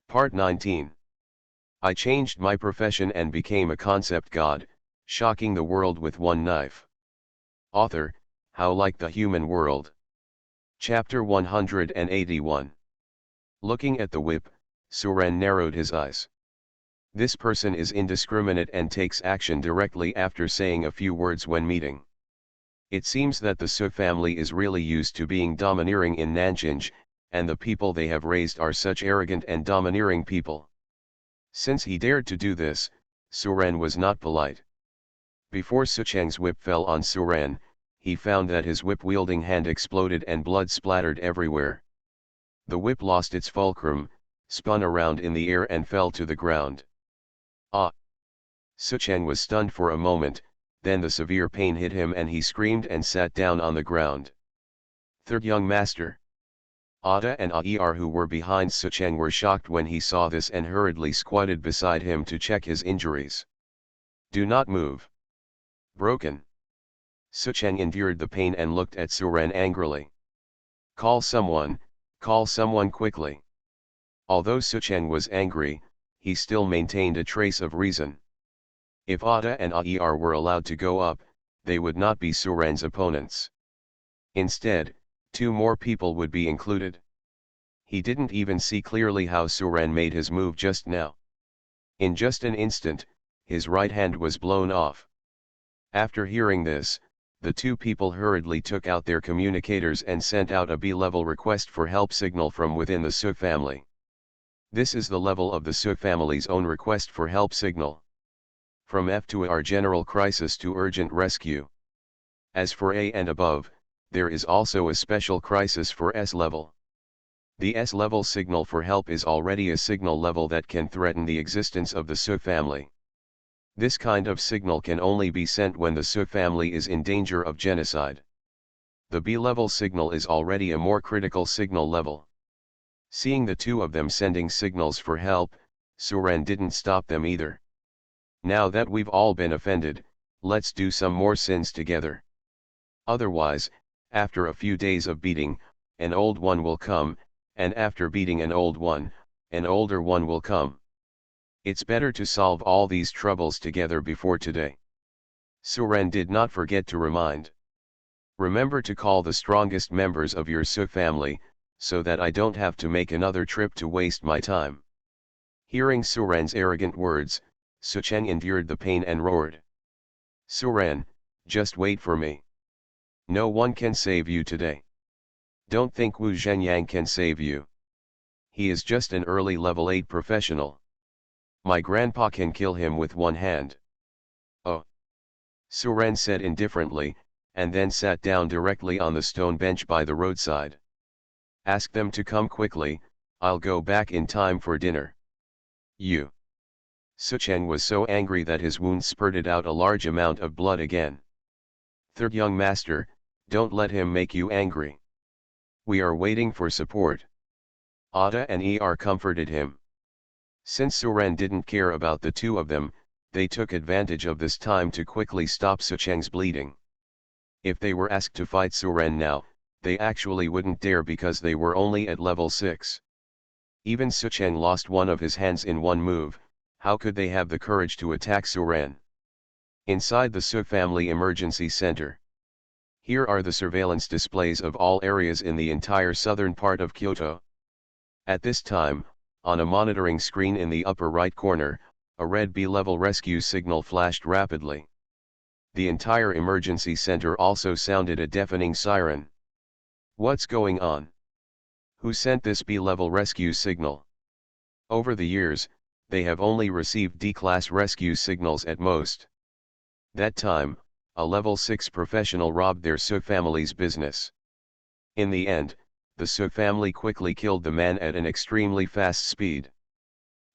Part 19. I changed my profession and became a concept god, shocking the world with one knife. Author, How Like the Human World. Chapter 181. Looking at the whip, Suren narrowed his eyes. This person is indiscriminate and takes action directly after saying a few words when meeting. It seems that the Su family is really used to being domineering in Nanjing, and the people they have raised are such arrogant and domineering people. Since he dared to do this, Suren was not polite. Before Sucheng's whip fell on Suren, he found that his whip-wielding hand exploded and blood splattered everywhere. The whip lost its fulcrum, spun around in the air and fell to the ground. Ah! Sucheng was stunned for a moment, then the severe pain hit him and he screamed and sat down on the ground. Third young master. Ada and Aer who were behind Sucheng were shocked when he saw this and hurriedly squatted beside him to check his injuries. Do not move. Broken. Sucheng endured the pain and looked at Suren angrily. Call someone quickly. Although Sucheng was angry, he still maintained a trace of reason. If Ada and Aer were allowed to go up, they would not be Suren's opponents. Instead, 2 more people would be included. He didn't even see clearly how Suren made his move just now. In just an instant, his right hand was blown off. After hearing this, the 2 people hurriedly took out their communicators and sent out a B-level request for help signal from within the Su family. This is the level of the Su family's own request for help signal. From F to R general crisis to urgent rescue. As for A and above, there is also a special crisis for S level. The S level signal for help is already a signal level that can threaten the existence of the Su family. This kind of signal can only be sent when the Su family is in danger of genocide. The B level signal is already a more critical signal level. Seeing the 2 of them sending signals for help, Suren didn't stop them either. Now that we've all been offended, let's do some more sins together. Otherwise, after a few days of beating, an old one will come, and after beating an old one, an older one will come. It's better to solve all these troubles together before today. Suren did not forget to remind. Remember to call the strongest members of your Su family, so that I don't have to make another trip to waste my time. Hearing Suren's arrogant words, Sucheng endured the pain and roared. Suren, just wait for me. No one can save you today. Don't think Wu Zhenyang can save you. He is just an early level 8 professional. My grandpa can kill him with one hand. Oh. Suren said indifferently, and then sat down directly on the stone bench by the roadside. Ask them to come quickly, I'll go back in time for dinner. You. Sucheng was so angry that his wound spurted out a large amount of blood again. Third young master, don't let him make you angry. We are waiting for support. Ada and Er comforted him. Since Suren didn't care about the 2 of them, they took advantage of this time to quickly stop Sucheng's bleeding. If they were asked to fight Suren now, they actually wouldn't dare because they were only at level 6. Even Sucheng lost one of his hands in one move, how could they have the courage to attack Suren? Inside the Su family emergency center. Here are the surveillance displays of all areas in the entire southern part of Kyoto. At this time, on a monitoring screen in the upper right corner, a red B-level rescue signal flashed rapidly. The entire emergency center also sounded a deafening siren. What's going on? Who sent this B-level rescue signal? Over the years, they have only received D-class rescue signals at most. That time, a level 6 professional robbed their Su family's business. In the end, the Su family quickly killed the man at an extremely fast speed.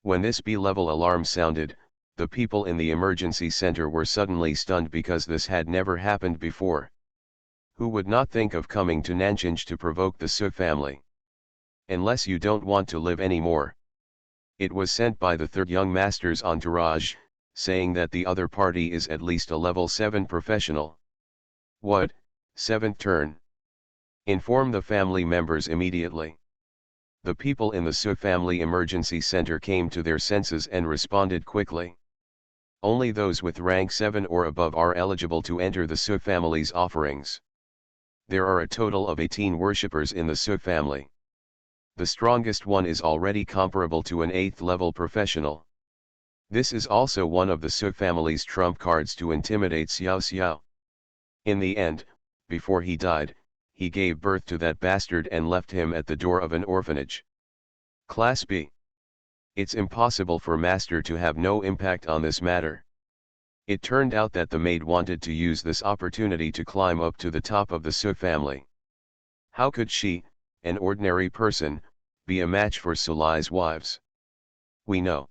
When this B-level alarm sounded, the people in the emergency center were suddenly stunned because this had never happened before. Who would not think of coming to Nanjing to provoke the Su family? Unless you don't want to live anymore. It was sent by the 3rd young master's entourage, saying that the other party is at least a level 7 professional. What, 7th turn? Inform the family members immediately. The people in the Su family emergency center came to their senses and responded quickly. Only those with rank 7 or above are eligible to enter the Su family's offerings. There are a total of 18 worshippers in the Su family. The strongest one is already comparable to an 8th level professional. This is also one of the Su family's trump cards to intimidate Xiao Xiao. In the end, before he died, he gave birth to that bastard and left him at the door of an orphanage. Class B. It's impossible for Master to have no impact on this matter. It turned out that the maid wanted to use this opportunity to climb up to the top of the Su family. How could she, an ordinary person, be a match for Sulai's wives? We know.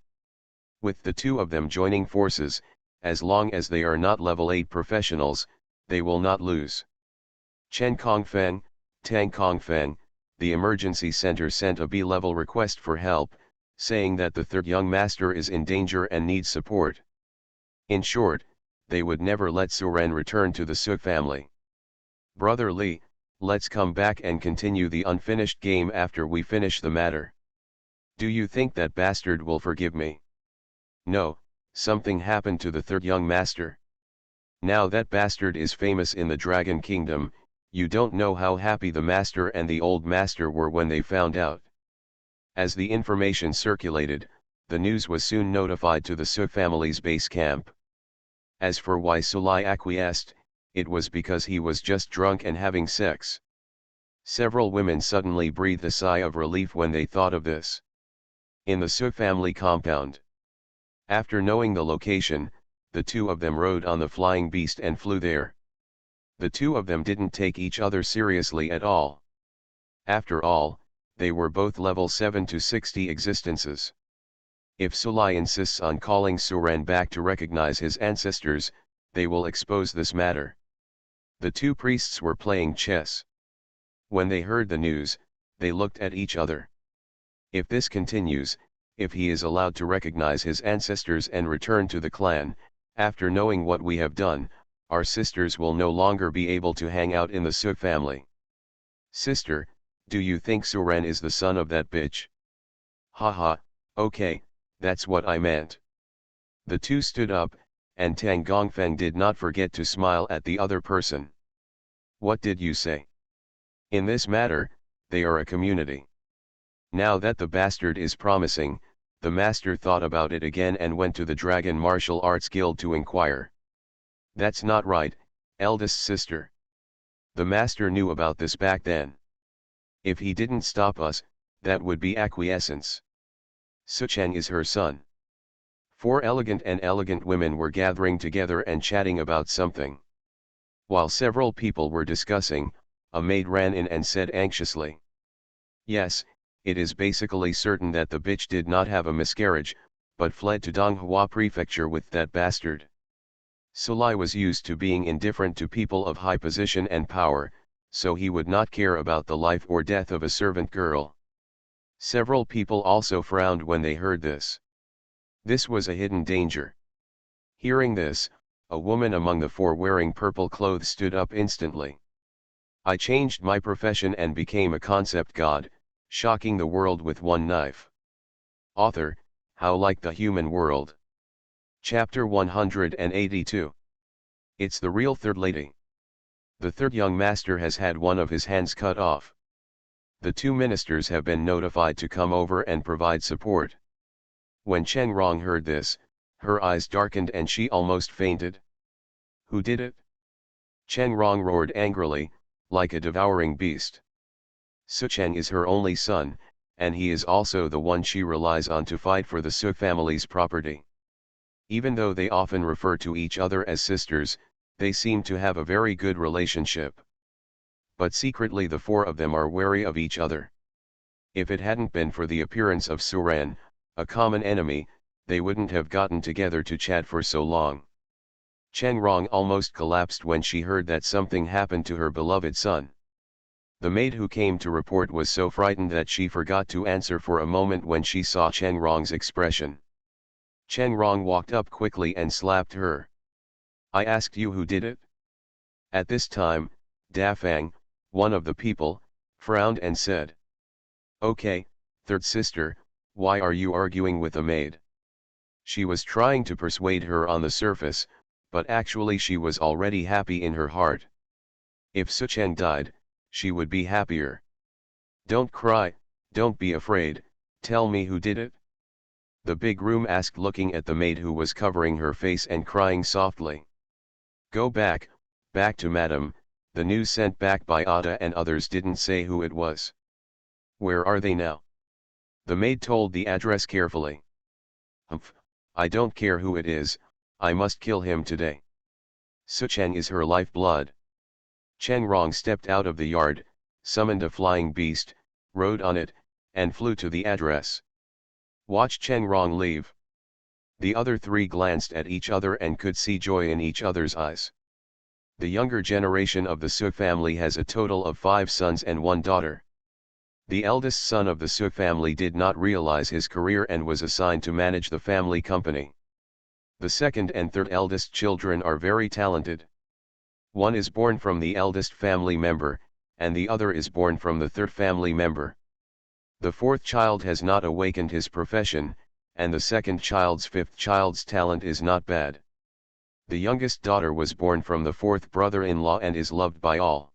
With the two of them joining forces, as long as they are not level 8 professionals, they will not lose. Chen Kongfeng, Tang Kongfeng, the emergency center sent a B-level request for help, saying that the third young master is in danger and needs support. In short, they would never let Suren return to the Su family. Brother Li, let's come back and continue the unfinished game after we finish the matter. Do you think that bastard will forgive me? No, something happened to the third young master. Now that bastard is famous in the Dragon Kingdom. You don't know how happy the master and the old master were when they found out. As the information circulated, the news was soon notified to the Su family's base camp. As for why Sulai acquiesced, it was because he was just drunk and having sex. Several women suddenly breathed a sigh of relief when they thought of this. In the Su family compound. After knowing the location, the two of them rode on the flying beast and flew there. The two of them didn't take each other seriously at all. After all, they were both level 7 to 60 existences. If Sulai insists on calling Suren back to recognize his ancestors, they will expose this matter. The two priests were playing chess. When they heard the news, they looked at each other. If this continues, if he is allowed to recognize his ancestors and return to the clan, after knowing what we have done, our sisters will no longer be able to hang out in the Su family. Sister, do you think Suren is the son of that bitch? Haha, okay, that's what I meant. The two stood up, and Tang Gongfeng did not forget to smile at the other person. What did you say? In this matter, they are a community. Now that the bastard is promising, the master thought about it again and went to the Dragon Martial Arts Guild to inquire. That's not right, eldest sister. The master knew about this back then. If he didn't stop us, that would be acquiescence. Sucheng is her son. 4 elegant women were gathering together and chatting about something. While several people were discussing, a maid ran in and said anxiously. Yes, it is basically certain that the bitch did not have a miscarriage, but fled to Donghua Prefecture with that bastard. Sulai was used to being indifferent to people of high position and power, so he would not care about the life or death of a servant girl. Several people also frowned when they heard this. This was a hidden danger. Hearing this, a woman among the 4 wearing purple clothes stood up instantly. I changed my profession and became a concept god, shocking the world with one knife. Author, How Like the Human World. Chapter 182. It's the real third lady. The third young master has had one of his hands cut off. The 2 ministers have been notified to come over and provide support. When Chen Rong heard this, her eyes darkened and she almost fainted. Who did it? Chen Rong roared angrily, like a devouring beast. Sucheng is her only son, and he is also the one she relies on to fight for the Su family's property. Even though they often refer to each other as sisters, they seem to have a very good relationship. But secretly the 4 of them are wary of each other. If it hadn't been for the appearance of Suren, a common enemy, they wouldn't have gotten together to chat for so long. Chen Rong almost collapsed when she heard that something happened to her beloved son. The maid who came to report was so frightened that she forgot to answer for a moment when she saw Chen Rong's expression. Chen Rong walked up quickly and slapped her. I asked you who did it? At this time, Da Fang, one of the people, frowned and said. Okay, Third sister, why are you arguing with the maid? She was trying to persuade her on the surface, but actually she was already happy in her heart. If Sucheng died, she would be happier. Don't cry, don't be afraid, tell me who did it? The big groom asked, looking at the maid who was covering her face and crying softly. Go back, back to madam, the news sent back by Ada and others didn't say who it was. Where are they now? The maid told the address carefully. Humph, I don't care who it is, I must kill him today. Sucheng is her lifeblood. Cheng Rong stepped out of the yard, summoned a flying beast, rode on it, and flew to the address. Watch Cheng Rong leave. The other three glanced at each other and could see joy in each other's eyes. The younger generation of the Su family has a total of 5 sons and 1 daughter. The eldest son of the Su family did not realize his career and was assigned to manage the family company. The second and third eldest children are very talented. One is born from the eldest family member, and the other is born from the third family member. The fourth child has not awakened his profession, and the second child's fifth child's talent is not bad. The youngest daughter was born from the fourth brother-in-law and is loved by all.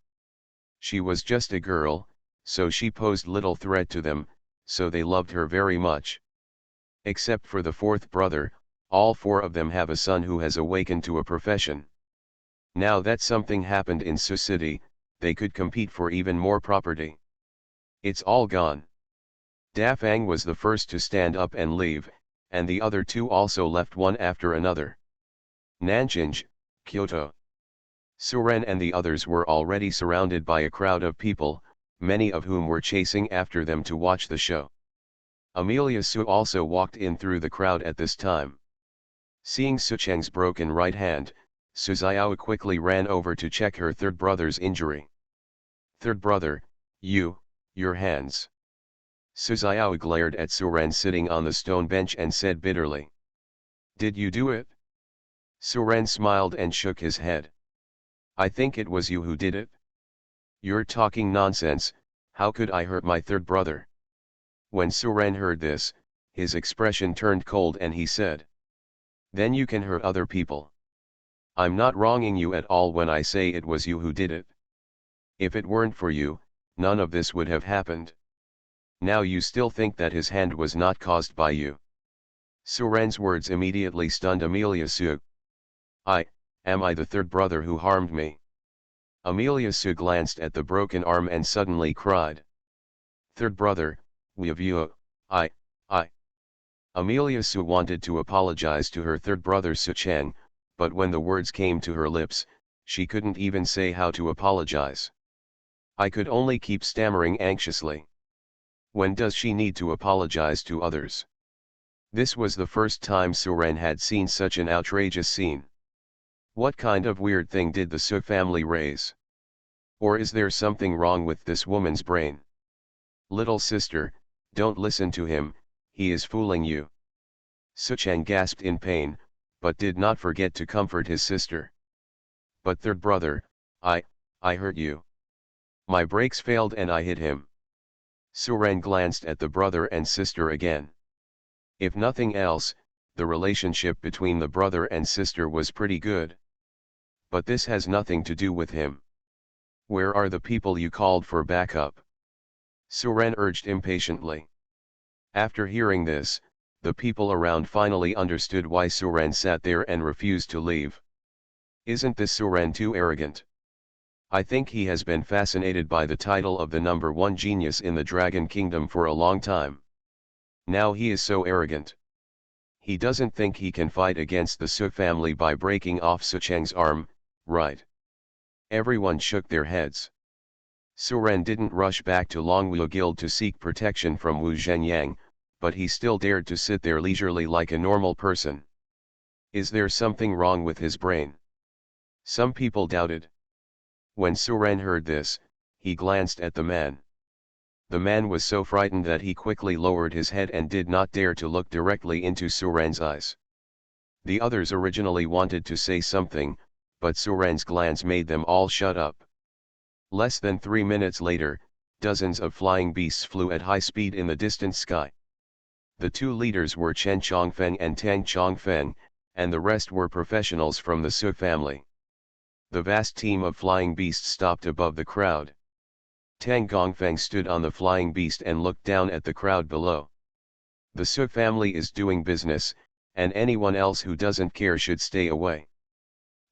She was just a girl, so she posed little threat to them, so they loved her very much. Except for the fourth brother, all 4 of them have a son who has awakened to a profession. Now that something happened in Su City, they could compete for even more property. It's all gone. Da Fang was the first to stand up and leave, and the other 2 also left one after another. Nanchinj, Kyoto. Suren and the others were already surrounded by a crowd of people, many of whom were chasing after them to watch the show. Amelia Su also walked in through the crowd at this time. Seeing Sucheng's broken right hand, Su Xiao quickly ran over to check her third brother's injury. Third brother, your hands. Su Xiao glared at Suren sitting on the stone bench and said bitterly. Did you do it? Suren smiled and shook his head. I think it was you who did it. You're talking nonsense, how could I hurt my third brother? When Suren heard this, his expression turned cold and he said. Then you can hurt other people. I'm not wronging you at all when I say it was you who did it. If it weren't for you, none of this would have happened. Now you still think that his hand was not caused by you. Suren's words immediately stunned Amelia Su. Am I the third brother who harmed me? Amelia Su glanced at the broken arm and suddenly cried. Third brother, I. Amelia Su wanted to apologize to her third brother Sucheng, but when the words came to her lips, she couldn't even say how to apologize. I could only keep stammering anxiously. When does she need to apologize to others? This was the first time Suren had seen such an outrageous scene. What kind of weird thing did the Su family raise? Or is there something wrong with this woman's brain? Little sister, don't listen to him, he is fooling you. Sucheng gasped in pain, but did not forget to comfort his sister. But third brother, I hurt you. My brakes failed and I hit him. Suren glanced at the brother and sister again. If nothing else, the relationship between the brother and sister was pretty good. But this has nothing to do with him. Where are the people you called for backup? Suren urged impatiently. After hearing this, the people around finally understood why Suren sat there and refused to leave. Isn't this Suren too arrogant? I think he has been fascinated by the title of the #1 genius in the Dragon Kingdom for a long time. Now he is so arrogant. He doesn't think he can fight against the Su family by breaking off Sucheng's arm, right? Everyone shook their heads. Suren didn't rush back to Longwu Guild to seek protection from Wu Zhenyang, but he still dared to sit there leisurely like a normal person. Is there something wrong with his brain? Some people doubted. When Suren heard this, he glanced at the man. The man was so frightened that he quickly lowered his head and did not dare to look directly into Suren's eyes. The others originally wanted to say something, but Suren's glance made them all shut up. Less than 3 minutes later, Dozens of flying beasts flew at high speed in the distant sky. The two leaders were Chen Chongfeng and Tang Chongfeng, and the rest were professionals from the Su family. The vast team of flying beasts stopped above the crowd. Tang Gongfeng stood on the flying beast and looked down at the crowd below. The Su family is doing business, and anyone else who doesn't care should stay away.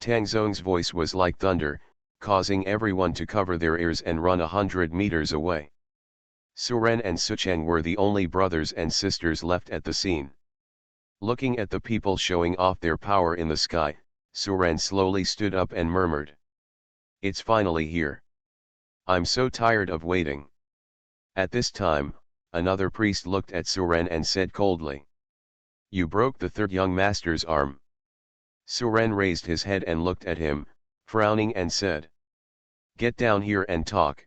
Tang Zong's voice was like thunder, causing everyone to cover their ears and run 100 meters away. Su Ren and Su Cheng were the only brothers and sisters left at the scene. Looking at the people showing off their power in the sky, Su Ren slowly stood up and murmured, "It's finally here. I'm so tired of waiting." At this time, another priest looked at Su Ren and said coldly, "You broke the third young master's arm." Su Ren raised his head and looked at him, frowning and said, "Get down here and talk."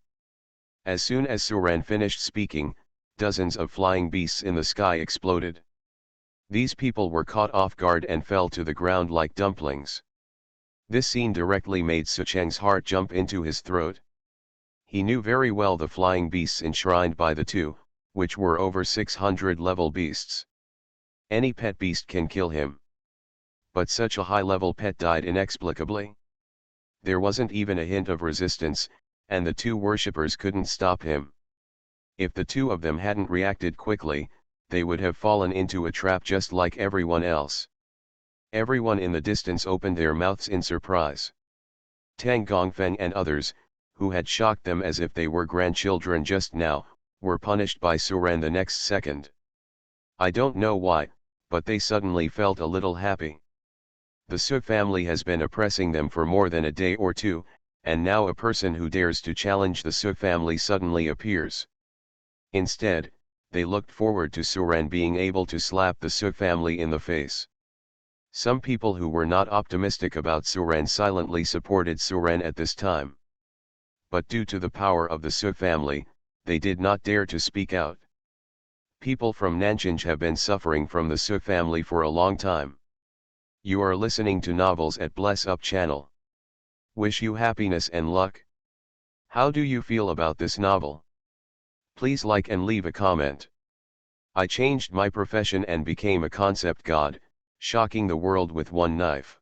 As soon as Su Ren finished speaking, dozens of flying beasts in the sky exploded. These people were caught off guard and fell to the ground like dumplings. This scene directly made Su Cheng's heart jump into his throat. He knew very well the flying beasts enshrined by the two, which were over 600 level beasts. Any pet beast can kill him. But such a high-level pet died inexplicably. There wasn't even a hint of resistance, and the two worshippers couldn't stop him. If the two of them hadn't reacted quickly, they would have fallen into a trap just like everyone else. Everyone in the distance opened their mouths in surprise. Tang Gongfeng and others, who had shocked them as if they were grandchildren just now, were punished by Su Ren the next second. I don't know why, but they suddenly felt a little happy. The Su family has been oppressing them for more than a day or two, and now a person who dares to challenge the Su family suddenly appears. Instead, they looked forward to Su Ren being able to slap the Su family in the face. Some people who were not optimistic about Su Ren silently supported Su Ren at this time. But due to the power of the Su family, they did not dare to speak out. People from Nanjing have been suffering from the Su family for a long time. You are listening to Novels at Bless Up channel. Wish you happiness and luck. How do you feel about this novel? Please like and leave a comment. I changed my profession and became a concept god, shocking the world with one knife.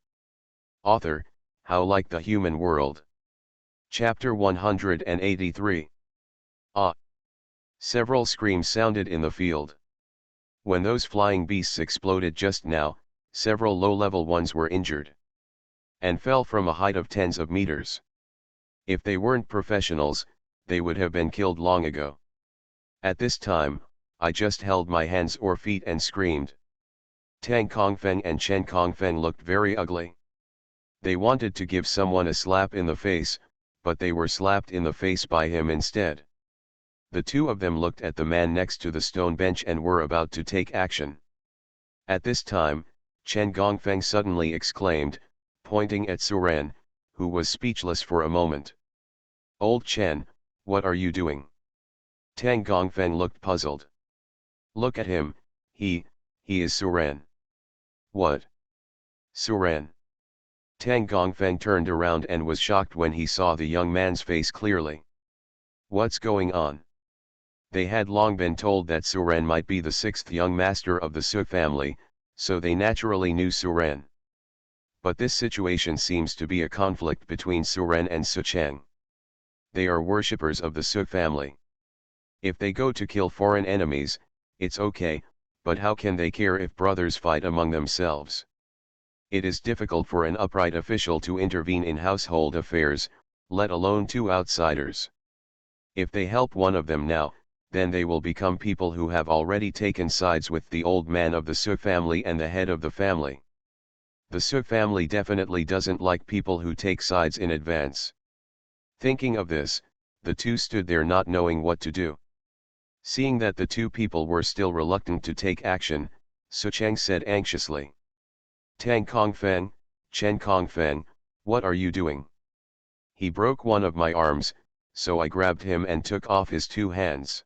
Author, How Like the Human World. Chapter 183. Ah! Several screams sounded in the field. When those flying beasts exploded just now, several low-level ones were injured. And fell from a height of tens of meters. If they weren't professionals, they would have been killed long ago. At this time, I just held my hands or feet and screamed. Tang Kongfeng and Chen Kongfeng looked very ugly. They wanted to give someone a slap in the face, but they were slapped in the face by him instead. The two of them looked at the man next to the stone bench and were about to take action. At this time, Chen Gongfeng suddenly exclaimed, pointing at Su Ren, who was speechless for a moment. "Old Chen, what are you doing?" Tang Gongfeng looked puzzled. "Look at him, he is Su Ren." "What? Su Ren?" Tang Gongfeng turned around and was shocked when he saw the young man's face clearly. What's going on? They had long been told that Su Ren might be the sixth young master of the Su family, so they naturally knew Su Ren. But this situation seems to be a conflict between Su Ren and Su Cheng. They are worshippers of the Su family. If they go to kill foreign enemies, it's okay, but how can they care if brothers fight among themselves? It is difficult for an upright official to intervene in household affairs, let alone two outsiders. If they help one of them now, then they will become people who have already taken sides with the old man of the Su family and the head of the family. The Su family definitely doesn't like people who take sides in advance. Thinking of this, the two stood there not knowing what to do. Seeing that the two people were still reluctant to take action, Su Cheng said anxiously, "Tang Kongfeng, Chen Kongfeng, what are you doing?" "He broke one of my arms, so I grabbed him and took off his two hands."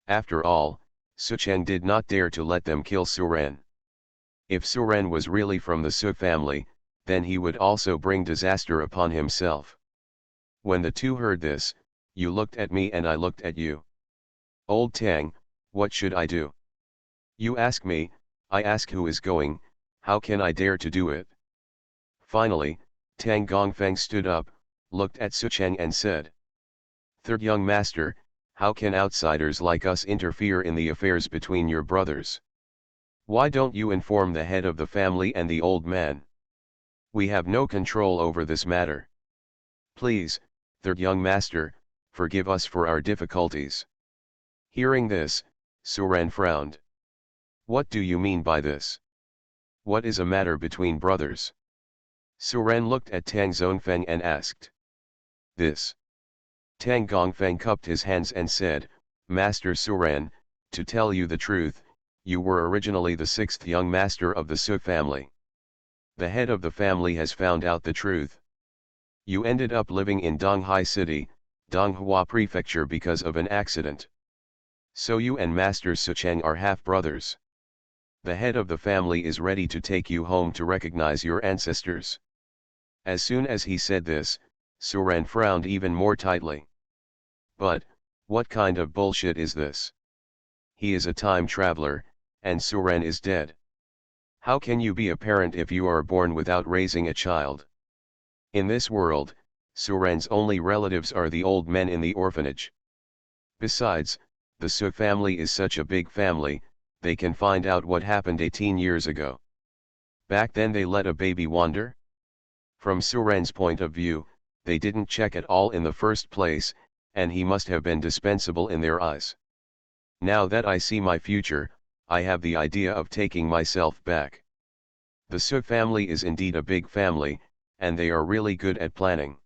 After all, Su Cheng did not dare to let them kill Su Ren. If Su Ren was really from the Su family, then he would also bring disaster upon himself. When the two heard this, you looked at me and I looked at you. Old Tang, what should I do? You ask me, I ask who is going, how can I dare to do it? Finally, Tang Gongfeng stood up, looked at Su Cheng and said, Third young master, how can outsiders like us interfere in the affairs between your brothers? Why don't you inform the head of the family and the old man? We have no control over this matter. Please, third young master, forgive us for our difficulties. Hearing this, Suren frowned. What do you mean by this? What is a matter between brothers? Suren looked at Tang Zongfeng and asked. This. Tang Gongfeng cupped his hands and said, Master Suren, to tell you the truth, you were originally the sixth young master of the Su family. The head of the family has found out the truth. You ended up living in Donghai City, Donghua Prefecture because of an accident. So you and Master Su Cheng are half-brothers. The head of the family is ready to take you home to recognize your ancestors. As soon as he said this, Suren frowned even more tightly. But, what kind of bullshit is this? He is a time traveler, and Suren is dead. How can you be a parent if you are born without raising a child? In this world, Suren's only relatives are the old men in the orphanage. Besides, the Su family is such a big family, they can find out what happened 18 years ago. Back then they let a baby wander? From Suren's point of view, they didn't check at all in the first place, and he must have been dispensable in their eyes. Now that I see my future, I have the idea of taking myself back. The Su family is indeed a big family, and they are really good at planning.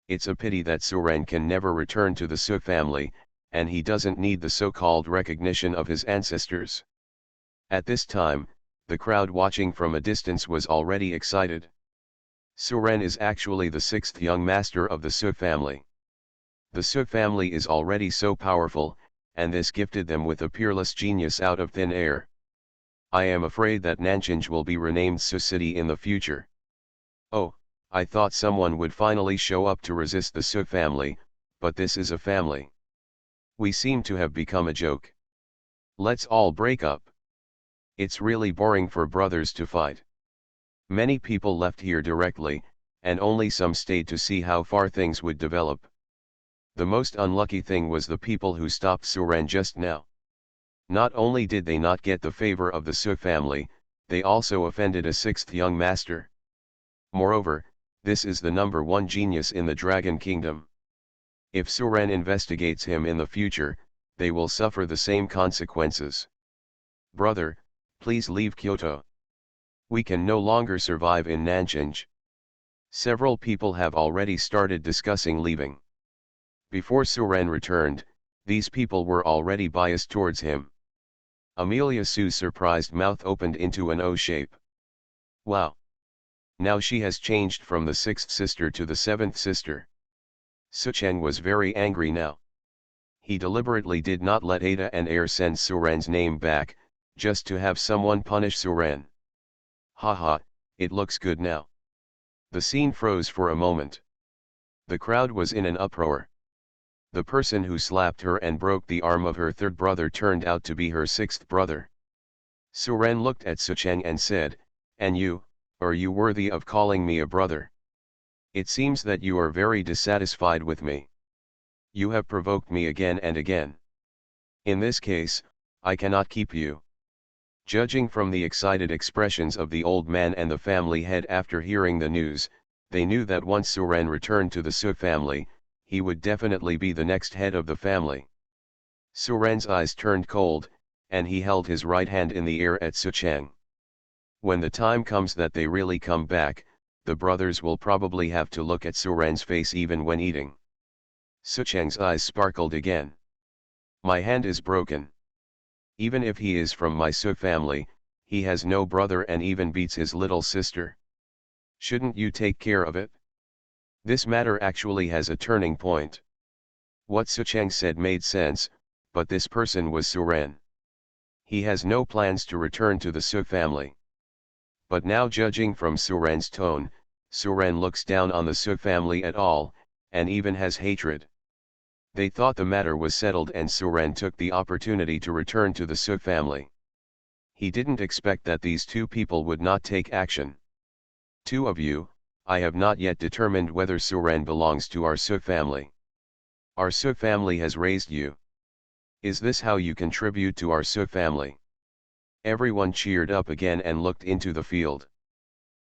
It's a pity that Suren can never return to the Su family, and he doesn't need the so-called recognition of his ancestors. At this time, the crowd watching from a distance was already excited. Suren is actually the sixth young master of the Su family. The Su family is already so powerful, and this gifted them with a peerless genius out of thin air. I am afraid that Nanjing will be renamed Su City in the future. Oh, I thought someone would finally show up to resist the Su family, but this is a family. We seem to have become a joke. Let's all break up. It's really boring for brothers to fight. Many people left here directly, and only some stayed to see how far things would develop. The most unlucky thing was the people who stopped Suren just now. Not only did they not get the favor of the Su family, they also offended a sixth young master. Moreover, this is the number one genius in the Dragon Kingdom. If Suren investigates him in the future, they will suffer the same consequences. Brother, please leave Kyoto. We can no longer survive in Nanjing. Several people have already started discussing leaving. Before Suren returned, these people were already biased towards him. Amelia Su's surprised mouth opened into an O shape. Wow! Now she has changed from the sixth sister to the seventh sister. Su Cheng was very angry now. He deliberately did not let Ada and Air send Suren's name back, just to have someone punish Suren. Haha, it looks good now. The scene froze for a moment. The crowd was in an uproar. The person who slapped her and broke the arm of her third brother turned out to be her sixth brother. Suren looked at Su Cheng and said, And you, are you worthy of calling me a brother? It seems that you are very dissatisfied with me. You have provoked me again and again. In this case, I cannot keep you. Judging from the excited expressions of the old man and the family head after hearing the news, they knew that once Suren returned to the Su family, he would definitely be the next head of the family. Suren's eyes turned cold, and he held his right hand in the air at Su Cheng. When the time comes that they really come back, the brothers will probably have to look at Suren's face even when eating. Su Cheng's eyes sparkled again. My hand is broken. Even if he is from my Su family, he has no brother and even beats his little sister. Shouldn't you take care of it? This matter actually has a turning point. What Su Cheng said made sense, but this person was Suren. He has no plans to return to the Su family. But now judging from Suren's tone, Suren looks down on the Su family at all, and even has hatred. They thought the matter was settled and Suren took the opportunity to return to the Su family. He didn't expect that these two people would not take action. Two of you, I have not yet determined whether Suren belongs to our Su family. Our Su family has raised you. Is this how you contribute to our Su family? Everyone cheered up again and looked into the field.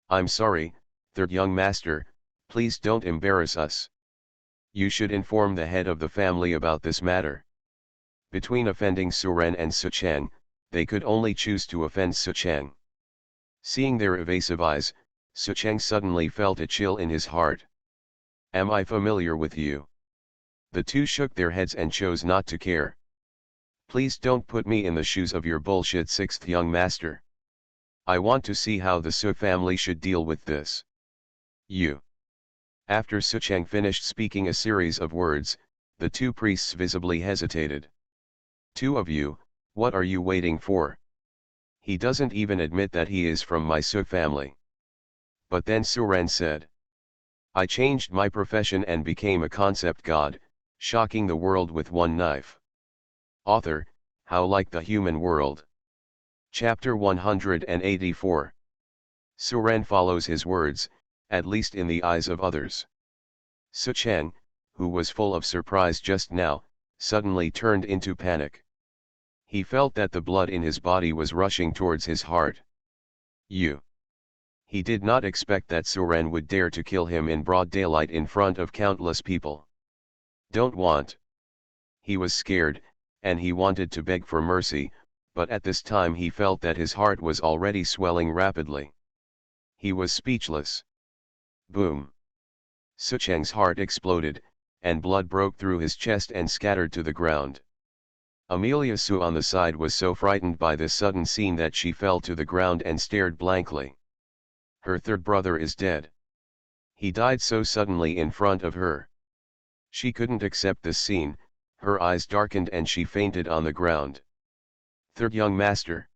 I'm sorry, third young master, please don't embarrass us. You should inform the head of the family about this matter. Between offending Suren and Sucheng, they could only choose to offend Sucheng. Seeing their evasive eyes, Sucheng suddenly felt a chill in his heart. Am I familiar with you? The two shook their heads and chose not to care. Please don't put me in the shoes of your bullshit sixth young master. I want to see how the Su family should deal with this. You. After Sucheng finished speaking a series of words, the two priests visibly hesitated. Two of you, what are you waiting for? He doesn't even admit that he is from my Su family. But then Suren said. I changed my profession and became a concept god, shocking the world with one knife. Author, How Like the Human World. Chapter 184. Suren follows his words, at least in the eyes of others. Sucheng, who was full of surprise just now, suddenly turned into panic. He felt that the blood in his body was rushing towards his heart. You. He did not expect that Suren would dare to kill him in broad daylight in front of countless people. Don't want. He was scared, and he wanted to beg for mercy, but at this time he felt that his heart was already swelling rapidly. He was speechless. Boom. Sucheng's heart exploded, and blood broke through his chest and scattered to the ground. Amelia Su on the side was so frightened by this sudden scene that she fell to the ground and stared blankly. Her third brother is dead. He died so suddenly in front of her. She couldn't accept this scene, her eyes darkened and she fainted on the ground. Third young master.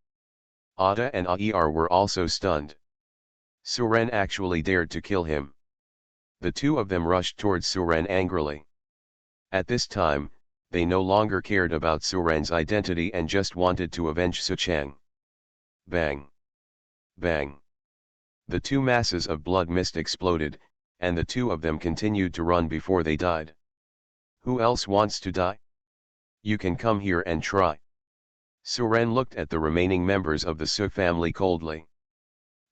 Ada and Aer were also stunned. Suren actually dared to kill him. The two of them rushed towards Suren angrily. At this time, they no longer cared about Suren's identity and just wanted to avenge Sucheng. Bang! Bang! The two masses of blood mist exploded, and the two of them continued to run before they died. Who else wants to die? You can come here and try. Suren looked at the remaining members of the Su family coldly.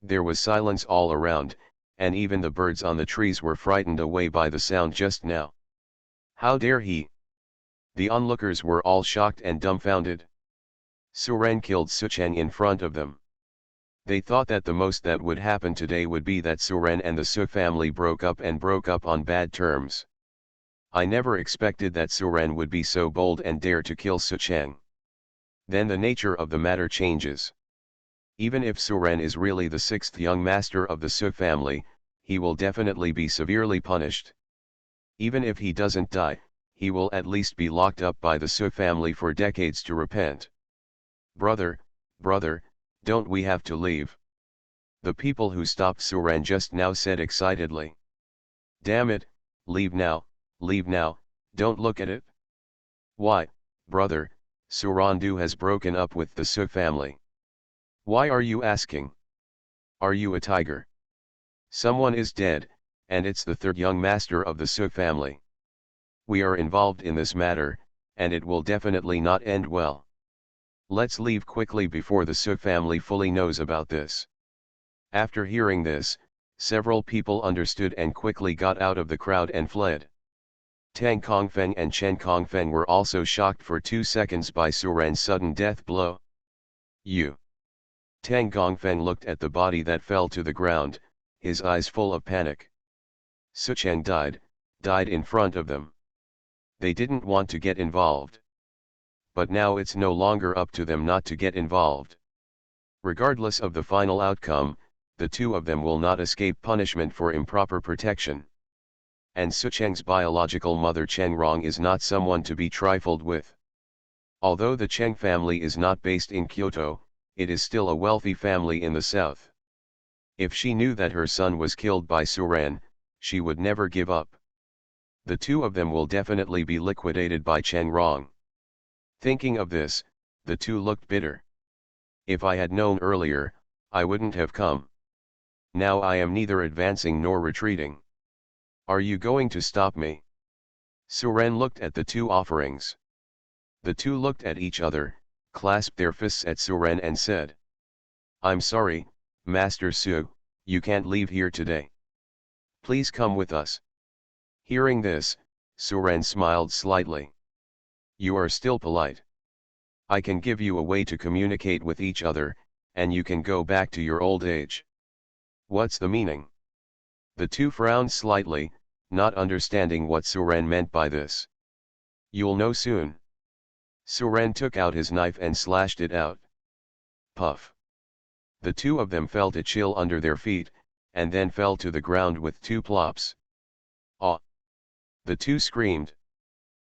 There was silence all around, and even the birds on the trees were frightened away by the sound just now. How dare he? The onlookers were all shocked and dumbfounded. Suren killed Sucheng in front of them. They thought that the most that would happen today would be that Suren and the Su family broke up on bad terms. I never expected that Suren would be so bold and dare to kill Sucheng. Then the nature of the matter changes. Even if Suren is really the sixth young master of the Su family, he will definitely be severely punished. Even if he doesn't die, he will at least be locked up by the Su family for decades to repent. Brother, don't we have to leave? The people who stopped Suren just now said excitedly. Damn it, leave now, don't look at it. Why, brother, Surandu has broken up with the Su family. Why are you asking? Are you a tiger? Someone is dead, and it's the third young master of the Su family. We are involved in this matter, and it will definitely not end well. Let's leave quickly before the Su family fully knows about this. After hearing this, several people understood and quickly got out of the crowd and fled. Tang Kongfeng and Chen Kongfeng were also shocked for 2 seconds by Suren's sudden death blow. You. Tang Kongfeng looked at the body that fell to the ground, his eyes full of panic. Sucheng died in front of them. They didn't want to get involved. But now it's no longer up to them not to get involved. Regardless of the final outcome, the two of them will not escape punishment for improper protection. And Sucheng's biological mother Cheng Rong is not someone to be trifled with. Although the Cheng family is not based in Kyoto, it is still a wealthy family in the south. If she knew that her son was killed by Suren, she would never give up. The two of them will definitely be liquidated by Cheng Rong. Thinking of this, the two looked bitter. If I had known earlier, I wouldn't have come. Now I am neither advancing nor retreating. Are you going to stop me? Suren looked at the two offerings. The two looked at each other, clasped their fists at Suren and said, I'm sorry, Master Su, you can't leave here today. Please come with us. Hearing this, Suren smiled slightly. You are still polite. I can give you a way to communicate with each other, and you can go back to your old age. What's the meaning? The two frowned slightly, not understanding what Suren meant by this. You'll know soon. Suren took out his knife and slashed it out. Puff. The two of them felt a chill under their feet, and then fell to the ground with two plops. Ah! The two screamed.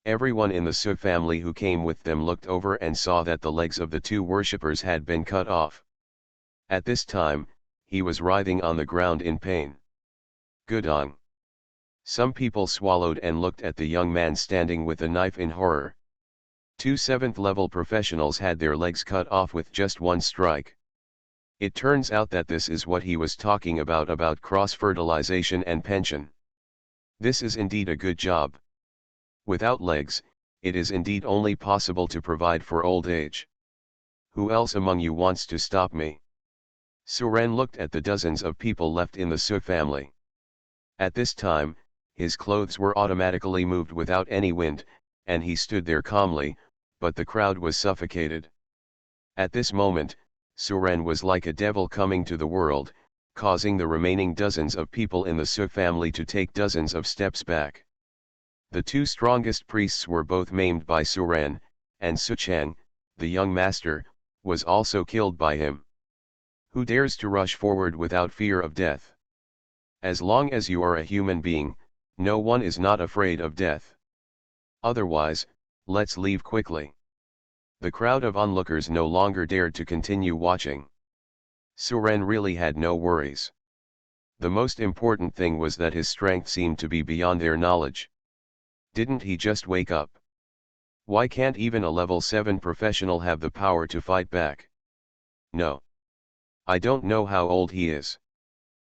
Everyone in the Su family who came with them looked over and saw that the legs of the two worshippers had been cut off. At this time, he was writhing on the ground in pain. Gudong. Some people swallowed and looked at the young man standing with a knife in horror. Two 7th-level professionals had their legs cut off with just one strike. It turns out that this is what he was talking about cross-fertilization and pension. This is indeed a good job. Without legs, it is indeed only possible to provide for old age. Who else among you wants to stop me? Suren looked at the dozens of people left in the Su family. At this time, his clothes were automatically moved without any wind, and he stood there calmly, but the crowd was suffocated. At this moment, Suren was like a devil coming to the world, causing the remaining dozens of people in the Su family to take dozens of steps back. The two strongest priests were both maimed by Suren, and Su Chang, the young master, was also killed by him. Who dares to rush forward without fear of death? As long as you are a human being, no one is not afraid of death. Otherwise, let's leave quickly. The crowd of onlookers no longer dared to continue watching. Suren really had no worries. The most important thing was that his strength seemed to be beyond their knowledge. Didn't he just wake up? Why can't even a level 7 professional have the power to fight back? No. I don't know how old he is.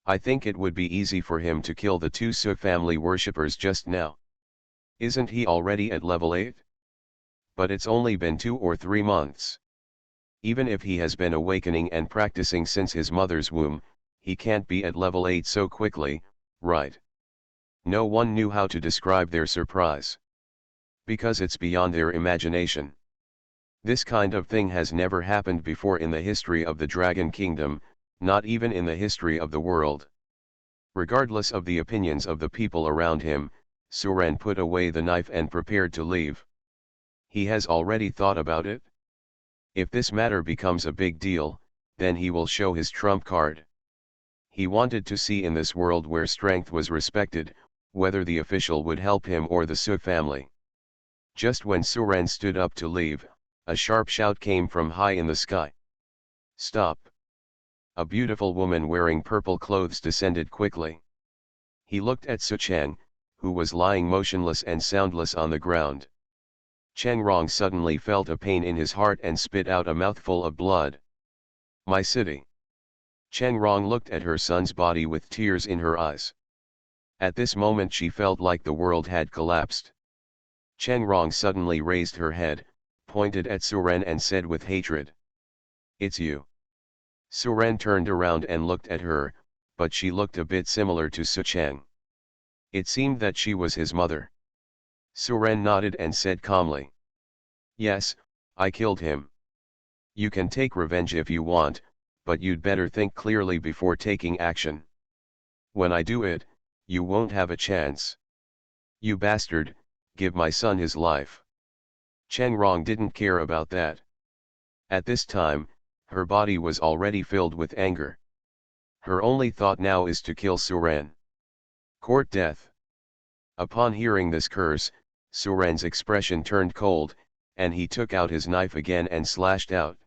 I think it would be easy for him to kill the two Su family worshippers just now. Isn't he already at level 8? But it's only been 2 or 3 months. Even if he has been awakening and practicing since his mother's womb, he can't be at level 8 so quickly, right? No one knew how to describe their surprise. Because it's beyond their imagination. This kind of thing has never happened before in the history of the Dragon Kingdom, not even in the history of the world. Regardless of the opinions of the people around him, Suren put away the knife and prepared to leave. He has already thought about it. If this matter becomes a big deal, then he will show his trump card. He wanted to see in this world where strength was respected, whether the official would help him or the Su family. Just when Suren stood up to leave, a sharp shout came from high in the sky. Stop! A beautiful woman wearing purple clothes descended quickly. He looked at Su Chang, who was lying motionless and soundless on the ground. Cheng Rong suddenly felt a pain in his heart and spit out a mouthful of blood. My city. Cheng Rong looked at her son's body with tears in her eyes. At this moment she felt like the world had collapsed. Cheng Rong suddenly raised her head, pointed at Suren and said with hatred. It's you. Suren turned around and looked at her, but she looked a bit similar to Su Chang. It seemed that she was his mother. Suren nodded and said calmly. Yes, I killed him. You can take revenge if you want, but you'd better think clearly before taking action. When I do it, you won't have a chance. You bastard, give my son his life. Cheng Rong didn't care about that. At this time, her body was already filled with anger. Her only thought now is to kill Suren. Court death. Upon hearing this curse, Suren's expression turned cold, and he took out his knife again and slashed out.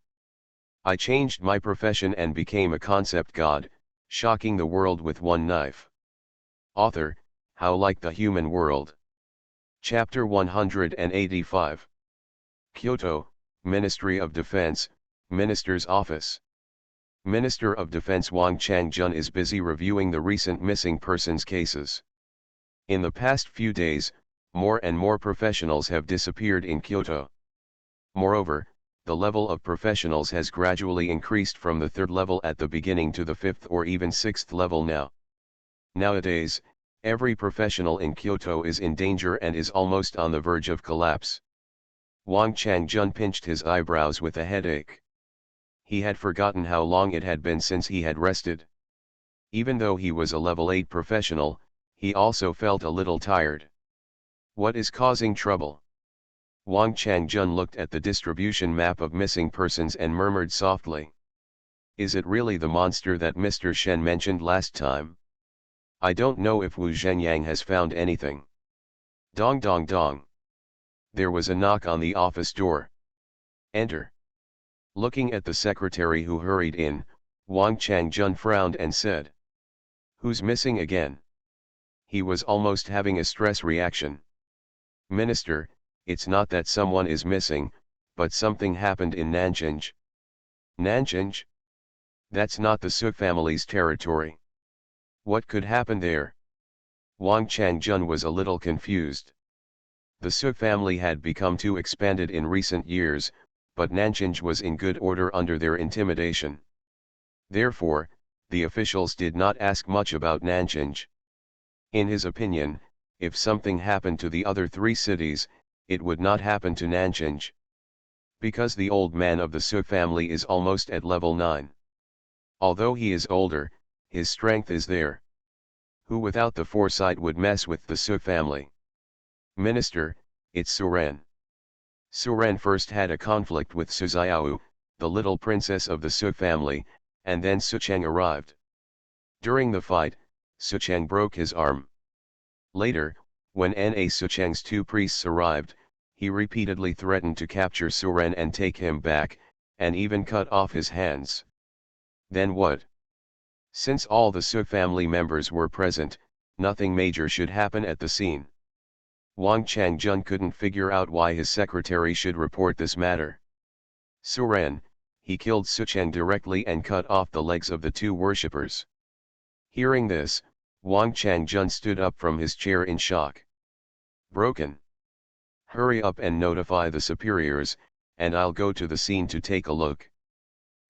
I changed my profession and became a concept god, shocking the world with one knife. Author, how like the human world. Chapter 185. Kyoto, Ministry of Defense, Minister's Office. Minister of Defense Wang Changjun is busy reviewing the recent missing persons cases. In the past few days, more and more professionals have disappeared in Kyoto. Moreover, the level of professionals has gradually increased from the third level at the beginning to the fifth or even sixth level now. Nowadays, every professional in Kyoto is in danger and is almost on the verge of collapse. Wang Changjun pinched his eyebrows with a headache. He had forgotten how long it had been since he had rested. Even though he was a level 8 professional, he also felt a little tired. What is causing trouble? Wang Changjun looked at the distribution map of missing persons and murmured softly. Is it really the monster that Mr. Shen mentioned last time? I don't know if Wu Zhenyang has found anything. Dong dong dong. There was a knock on the office door. Enter. Looking at the secretary who hurried in, Wang Changjun frowned and said. Who's missing again? He was almost having a stress reaction. Minister, it's not that someone is missing, but something happened in Nanjing. Nanjing? That's not the Su family's territory. What could happen there? Wang Changjun was a little confused. The Su family had become too expanded in recent years, but Nanjing was in good order under their intimidation. Therefore, the officials did not ask much about Nanjing. In his opinion, if something happened to the other three cities, it would not happen to Nanjing. Because the old man of the Su family is almost at level 9. Although he is older, his strength is there. Who without the foresight would mess with the Su family? Minister, it's Suren. Suren first had a conflict with Suziao, the little princess of the Su family, and then Sucheng arrived. During the fight, Sucheng broke his arm. Later, when Na Sucheng's two priests arrived, he repeatedly threatened to capture Suren and take him back, and even cut off his hands. Then what? Since all the Su family members were present, nothing major should happen at the scene. Wang Changjun couldn't figure out why his secretary should report this matter. Suren, he killed Sucheng directly and cut off the legs of the two worshippers. Hearing this, Wang Changjun stood up from his chair in shock. Broken. Hurry up and notify the superiors, and I'll go to the scene to take a look.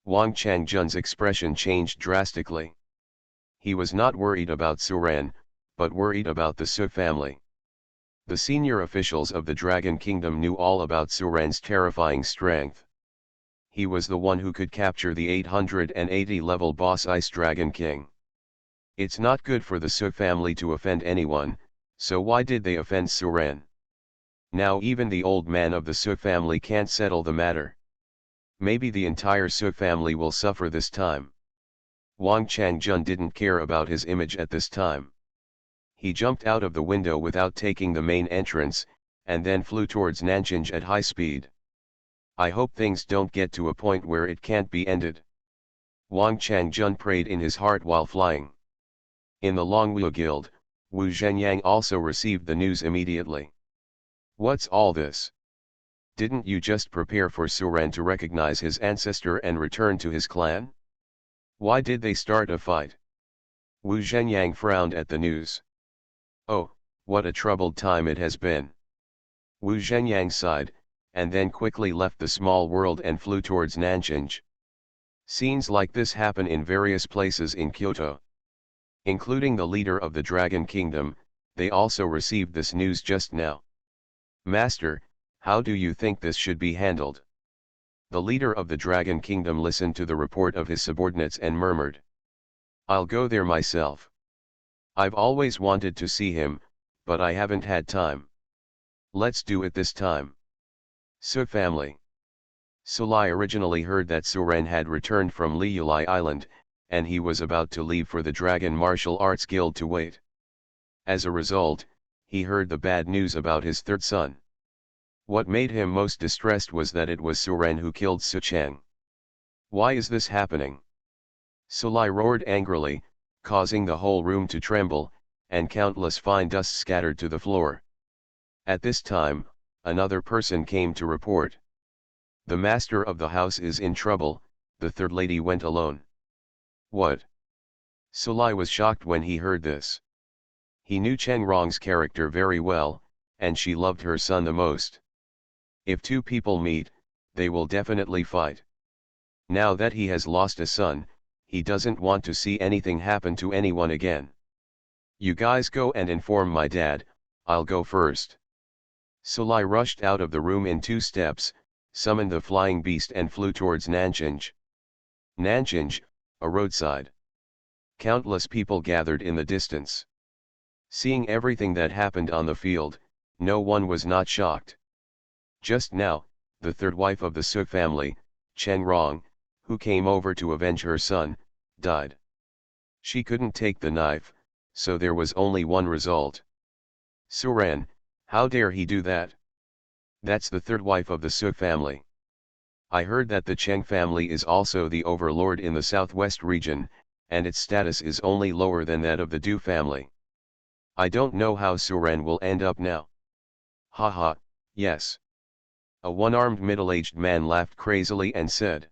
Wang Changjun's expression changed drastically. He was not worried about Suren, but worried about the Su family. The senior officials of the Dragon Kingdom knew all about Suren's terrifying strength. He was the one who could capture the 880-level boss Ice Dragon King. It's not good for the Su family to offend anyone, so why did they offend Suren? Now even the old man of the Su family can't settle the matter. Maybe the entire Su family will suffer this time. Wang Changjun didn't care about his image at this time. He jumped out of the window without taking the main entrance, and then flew towards Nanjing at high speed. I hope things don't get to a point where it can't be ended. Wang Changjun prayed in his heart while flying. In the Longwu Guild, Wu Zhenyang also received the news immediately. What's all this? Didn't you just prepare for Suren to recognize his ancestor and return to his clan? Why did they start a fight? Wu Zhenyang frowned at the news. Oh, what a troubled time it has been. Wu Zhenyang sighed, and then quickly left the small world and flew towards Nanjing. Scenes like this happen in various places in Kyoto. Including the leader of the Dragon Kingdom, they also received this news just now. Master, how do you think this should be handled? The leader of the Dragon Kingdom listened to the report of his subordinates and murmured. I'll go there myself. I've always wanted to see him, but I haven't had time. Let's do it this time. Su family. Sulai originally heard that Suren had returned from Liulai Island, and he was about to leave for the Dragon Martial Arts Guild to wait. As a result, he heard the bad news about his third son. What made him most distressed was that it was Suren who killed Sucheng. Why is this happening? Sulai roared angrily, causing the whole room to tremble, and countless fine dust scattered to the floor. At this time, another person came to report. The master of the house is in trouble. The third lady went alone. What? Sulai was shocked when he heard this. He knew Cheng Rong's character very well, and she loved her son the most. If two people meet, they will definitely fight. Now that he has lost a son, he doesn't want to see anything happen to anyone again. You guys go and inform my dad, I'll go first. Sulai rushed out of the room in 2 steps, summoned the flying beast and flew towards Nanchinj. Nanchinj, a roadside. Countless people gathered in the distance. Seeing everything that happened on the field, no one was not shocked. Just now, the third wife of the Suk family, Cheng Rong, who came over to avenge her son, died. She couldn't take the knife, so there was only one result. Suran, how dare he do that? That's the third wife of the Suk family. I heard that the Cheng family is also the overlord in the southwest region, and its status is only lower than that of the Du family. I don't know how Suran will end up now. Haha, yes. A one-armed middle-aged man laughed crazily and said.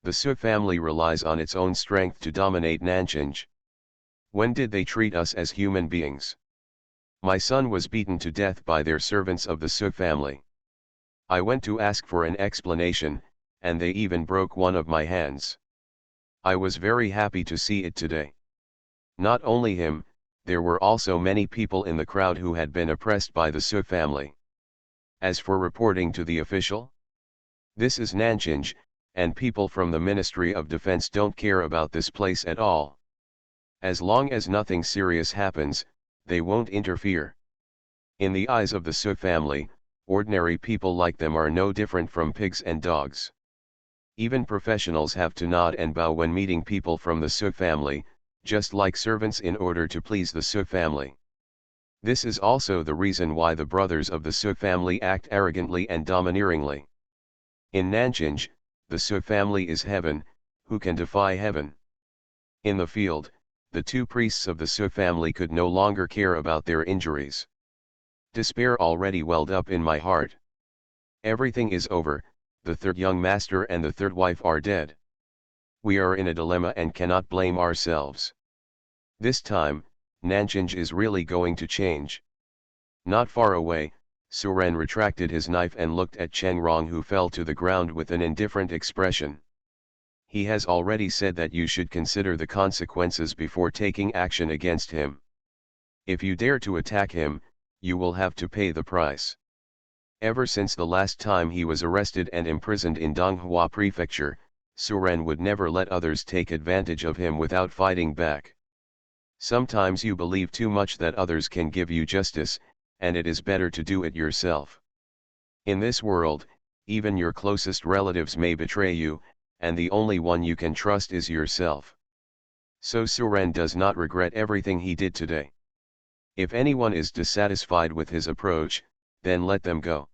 The Suk family relies on its own strength to dominate Nanchinj. When did they treat us as human beings? My son was beaten to death by their servants of the Suk family. I went to ask for an explanation, and they even broke one of my hands. I was very happy to see it today. Not only him, there were also many people in the crowd who had been oppressed by the Suk family. As for reporting to the official, this is Nanchinj, and people from the Ministry of Defense don't care about this place at all. As long as nothing serious happens, they won't interfere. In the eyes of the Suk family, ordinary people like them are no different from pigs and dogs. Even professionals have to nod and bow when meeting people from the Suk family, just like servants in order to please the Suk family. This is also the reason why the brothers of the Suk family act arrogantly and domineeringly. In Nanchinj, the Suk family is heaven, who can defy heaven? In the field, the 2 priests of the Suk family could no longer care about their injuries. Despair already welled up in my heart. Everything is over, the third young master and the third wife are dead. We are in a dilemma and cannot blame ourselves. This time, Nanchinj is really going to change. Not far away, Suren retracted his knife and looked at Cheng Rong, who fell to the ground with an indifferent expression. He has already said that you should consider the consequences before taking action against him. If you dare to attack him, you will have to pay the price. Ever since the last time he was arrested and imprisoned in Donghua Prefecture, Suren would never let others take advantage of him without fighting back. Sometimes you believe too much that others can give you justice, and it is better to do it yourself. In this world, even your closest relatives may betray you, and the only one you can trust is yourself. So Suren does not regret everything he did today. If anyone is dissatisfied with his approach, then let them go.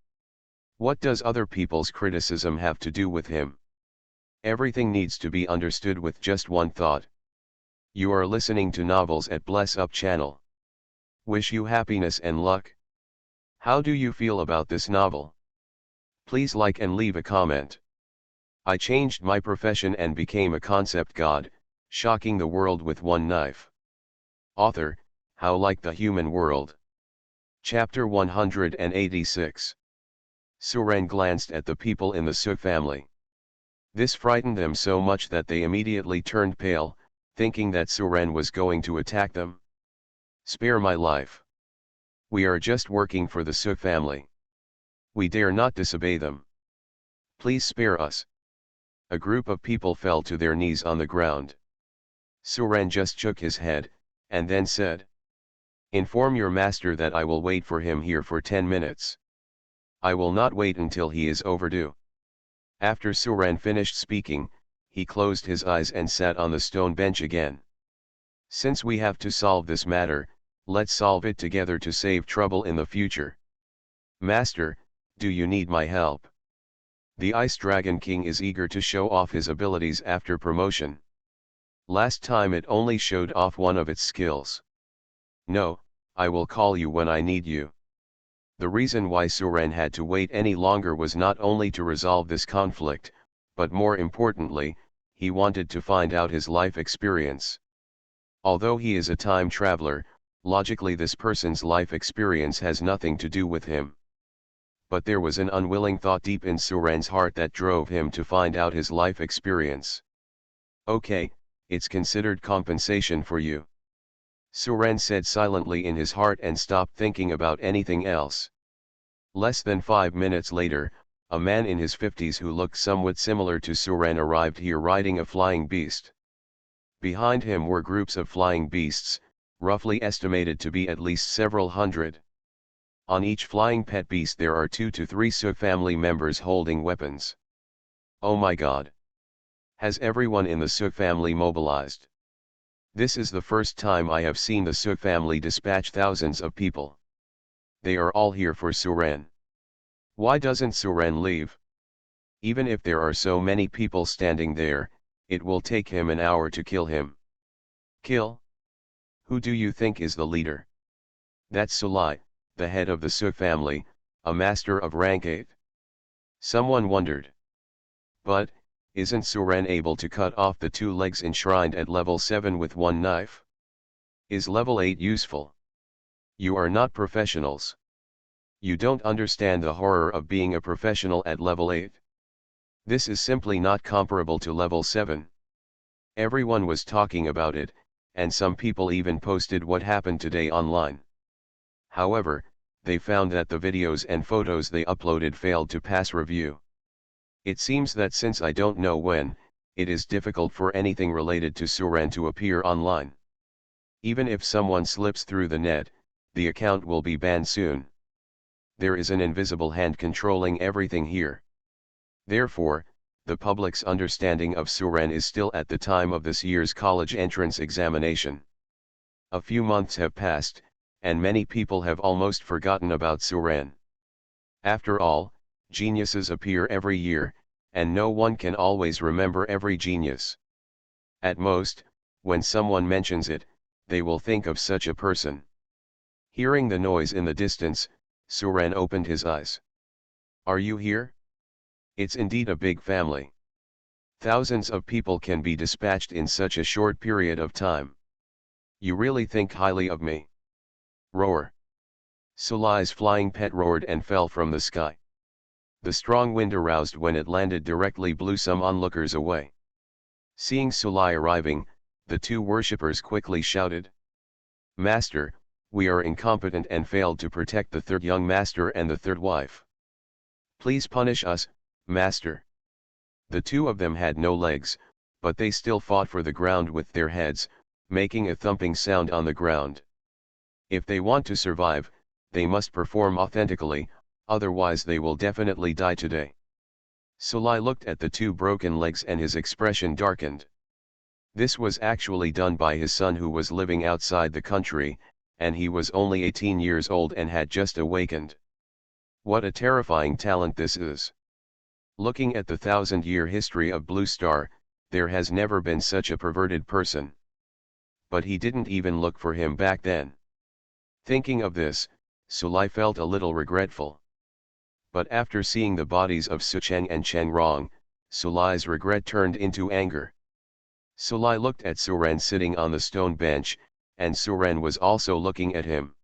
What does other people's criticism have to do with him? Everything needs to be understood with just one thought. You are listening to Novels at Bless Up channel. Wish you happiness and luck. How do you feel about this novel? Please like and leave a comment. I changed my profession and became a concept god, shocking the world with one knife. Author, How Like the Human World. Chapter 186. Suren glanced at the people in the Suk family. This frightened them so much that they immediately turned pale, thinking that Suren was going to attack them. Spare my life. We are just working for the Suk family. We dare not disobey them. Please spare us. A group of people fell to their knees on the ground. Suren just shook his head, and then said, "Inform your master that I will wait for him here for 10 minutes. I will not wait until he is overdue." After Suren finished speaking, he closed his eyes and sat on the stone bench again. Since we have to solve this matter, let's solve it together to save trouble in the future. Master, do you need my help? The Ice Dragon King is eager to show off his abilities after promotion. Last time it only showed off one of its skills. No, I will call you when I need you. The reason why Suren had to wait any longer was not only to resolve this conflict, but more importantly, he wanted to find out his life experience. Although he is a time traveler, logically this person's life experience has nothing to do with him. But there was an unwilling thought deep in Suren's heart that drove him to find out his life experience. Okay, it's considered compensation for you. Suren said silently in his heart and stopped thinking about anything else. Less than 5 minutes later, a man in his 50s who looked somewhat similar to Suren arrived here riding a flying beast. Behind him were groups of flying beasts, roughly estimated to be at least several hundred. On each flying pet beast there are 2 to 3 Suk family members holding weapons. Oh my god! Has everyone in the Suk family mobilized? This is the first time I have seen the Suk family dispatch thousands of people. They are all here for Suren. Why doesn't Suren leave? Even if there are so many people standing there, it will take him an hour to kill him. Kill? Who do you think is the leader? That's Sulai, the head of the Suk family, a master of rank 8. Someone wondered. But, isn't Suren able to cut off the 2 legs enshrined at level 7 with one knife? Is level 8 useful? You are not professionals. You don't understand the horror of being a professional at level 8. This is simply not comparable to level 7. Everyone was talking about it, and some people even posted what happened today online. However, they found that the videos and photos they uploaded failed to pass review. It seems that since I don't know when, it is difficult for anything related to Suren to appear online. Even if someone slips through the net, the account will be banned soon. There is an invisible hand controlling everything here. Therefore, the public's understanding of Suren is still at the time of this year's college entrance examination. A few months have passed, and many people have almost forgotten about Suren. After all, geniuses appear every year, and no one can always remember every genius. At most, when someone mentions it, they will think of such a person. Hearing the noise in the distance, Suren opened his eyes. Are you here? It's indeed a big family. Thousands of people can be dispatched in such a short period of time. You really think highly of me? Roar. Sulai's flying pet roared and fell from the sky. The strong wind aroused when it landed directly blew some onlookers away. Seeing Sulai arriving, the 2 worshippers quickly shouted. Master, we are incompetent and failed to protect the 3rd young master and the 3rd wife. Please punish us, master. The 2 of them had no legs, but they still fought for the ground with their heads, making a thumping sound on the ground. If they want to survive, they must perform authentically, otherwise they will definitely die today. Sulai looked at the 2 broken legs and his expression darkened. This was actually done by his son who was living outside the country, and he was only 18 years old and had just awakened. What a terrifying talent this is. Looking at the 1,000-year history of Blue Star, there has never been such a perverted person. But he didn't even look for him back then. Thinking of this, Sulai felt a little regretful. But after seeing the bodies of Sucheng and Chengrong, Sulai's regret turned into anger. Sulai looked at Suren sitting on the stone bench, and Suren was also looking at him.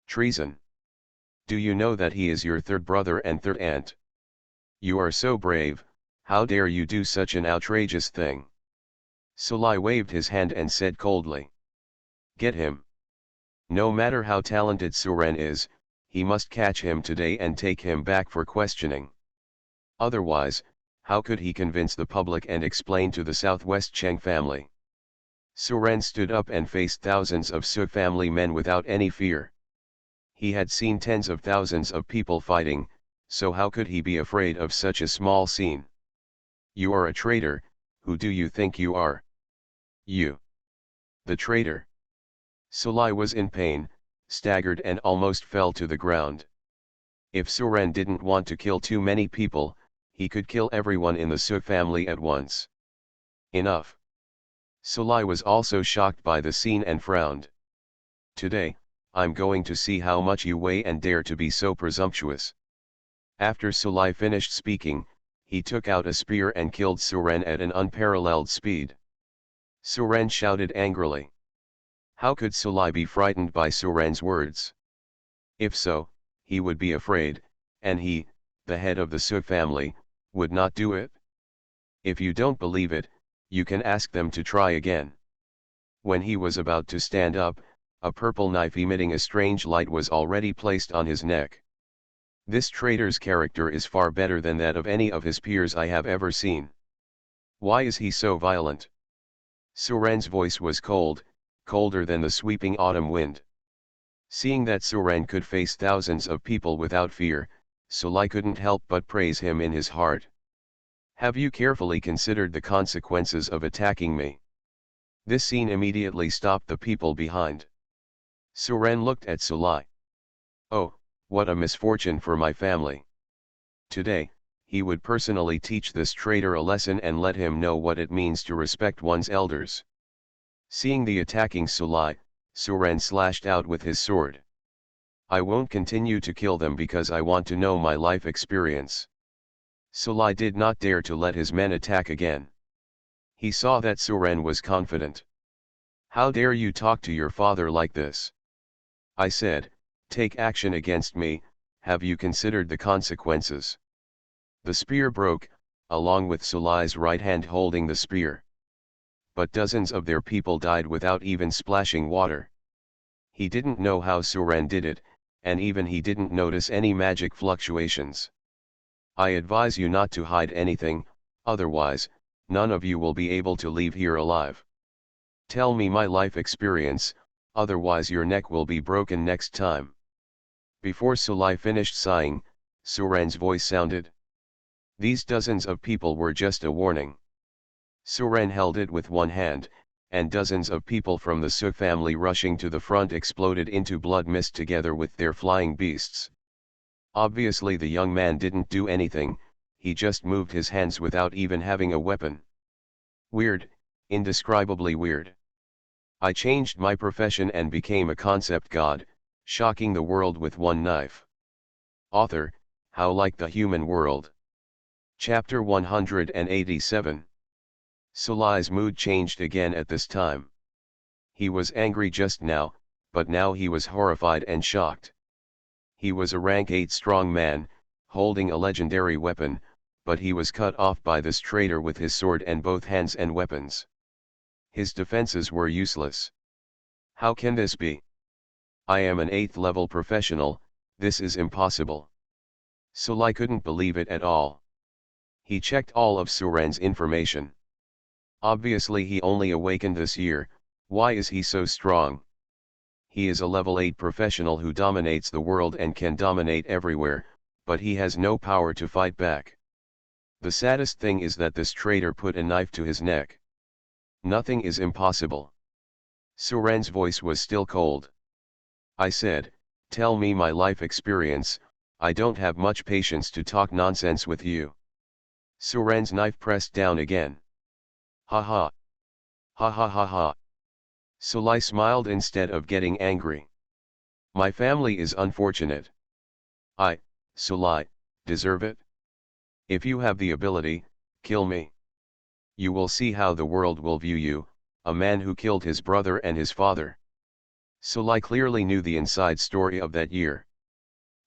Treason. Do you know that he is your 3rd brother and 3rd aunt? You are so brave, how dare you do such an outrageous thing? Sulai waved his hand and said coldly. Get him. No matter how talented Suren is, he must catch him today and take him back for questioning. Otherwise, how could he convince the public and explain to the Southwest Cheng family? Suren stood up and faced thousands of Suk family men without any fear. He had seen tens of thousands of people fighting, so how could he be afraid of such a small scene? You are a traitor, who do you think you are? You. The traitor. Sulai was in pain, staggered and almost fell to the ground. If Suren didn't want to kill too many people, he could kill everyone in the Suk family at once. Enough. Sulai was also shocked by the scene and frowned. Today, I'm going to see how much you weigh and dare to be so presumptuous. After Sulai finished speaking, he took out a spear and killed Suren at an unparalleled speed. Suren shouted angrily. How could Sulai be frightened by Suren's words? If so, he would be afraid, and he, the head of the Su family, would not do it. If you don't believe it, you can ask them to try again. When he was about to stand up, a purple knife emitting a strange light was already placed on his neck. This traitor's character is far better than that of any of his peers I have ever seen. Why is he so violent? Suren's voice was cold, colder than the sweeping autumn wind. Seeing that Suren could face thousands of people without fear, Sulai couldn't help but praise him in his heart. Have you carefully considered the consequences of attacking me? This scene immediately stopped the people behind. Suren looked at Sulai. Oh, what a misfortune for my family. Today, he would personally teach this traitor a lesson and let him know what it means to respect one's elders. Seeing the attacking Sulai, Suren slashed out with his sword. I won't continue to kill them because I want to know my life experience. Sulai did not dare to let his men attack again. He saw that Suren was confident. How dare you talk to your father like this? I said, take action against me, have you considered the consequences? The spear broke, along with Sulai's right hand holding the spear. But dozens of their people died without even splashing water. He didn't know how Suren did it, and even he didn't notice any magic fluctuations. I advise you not to hide anything, otherwise, none of you will be able to leave here alive. Tell me my life experience, otherwise your neck will be broken next time. Before Sulai finished sighing, Suren's voice sounded. These dozens of people were just a warning. Suren held it with one hand, and dozens of people from the Su family rushing to the front exploded into blood mist together with their flying beasts. Obviously the young man didn't do anything, he just moved his hands without even having a weapon. Weird, indescribably weird. I changed my profession and became a concept god, shocking the world with one knife. Author, How Like the Human World. Chapter 187. Sulai's mood changed again at this time. He was angry just now, but now he was horrified and shocked. He was a rank 8 strong man, holding a legendary weapon, but he was cut off by this traitor with his sword and both hands and weapons. His defenses were useless. How can this be? I am an 8th level professional, this is impossible. Sulai couldn't believe it at all. He checked all of Suren's information. Obviously he only awakened this year, why is he so strong? He is a level 8 professional who dominates the world and can dominate everywhere, but he has no power to fight back. The saddest thing is that this traitor put a knife to his neck. Nothing is impossible. Suren's voice was still cold. I said, tell me my life experience, I don't have much patience to talk nonsense with you. Suren's knife pressed down again. Ha ha. Ha ha ha ha. Sulai smiled instead of getting angry. My family is unfortunate. I, Sulai, deserve it? If you have the ability, kill me. You will see how the world will view you, a man who killed his brother and his father. Sulai clearly knew the inside story of that year.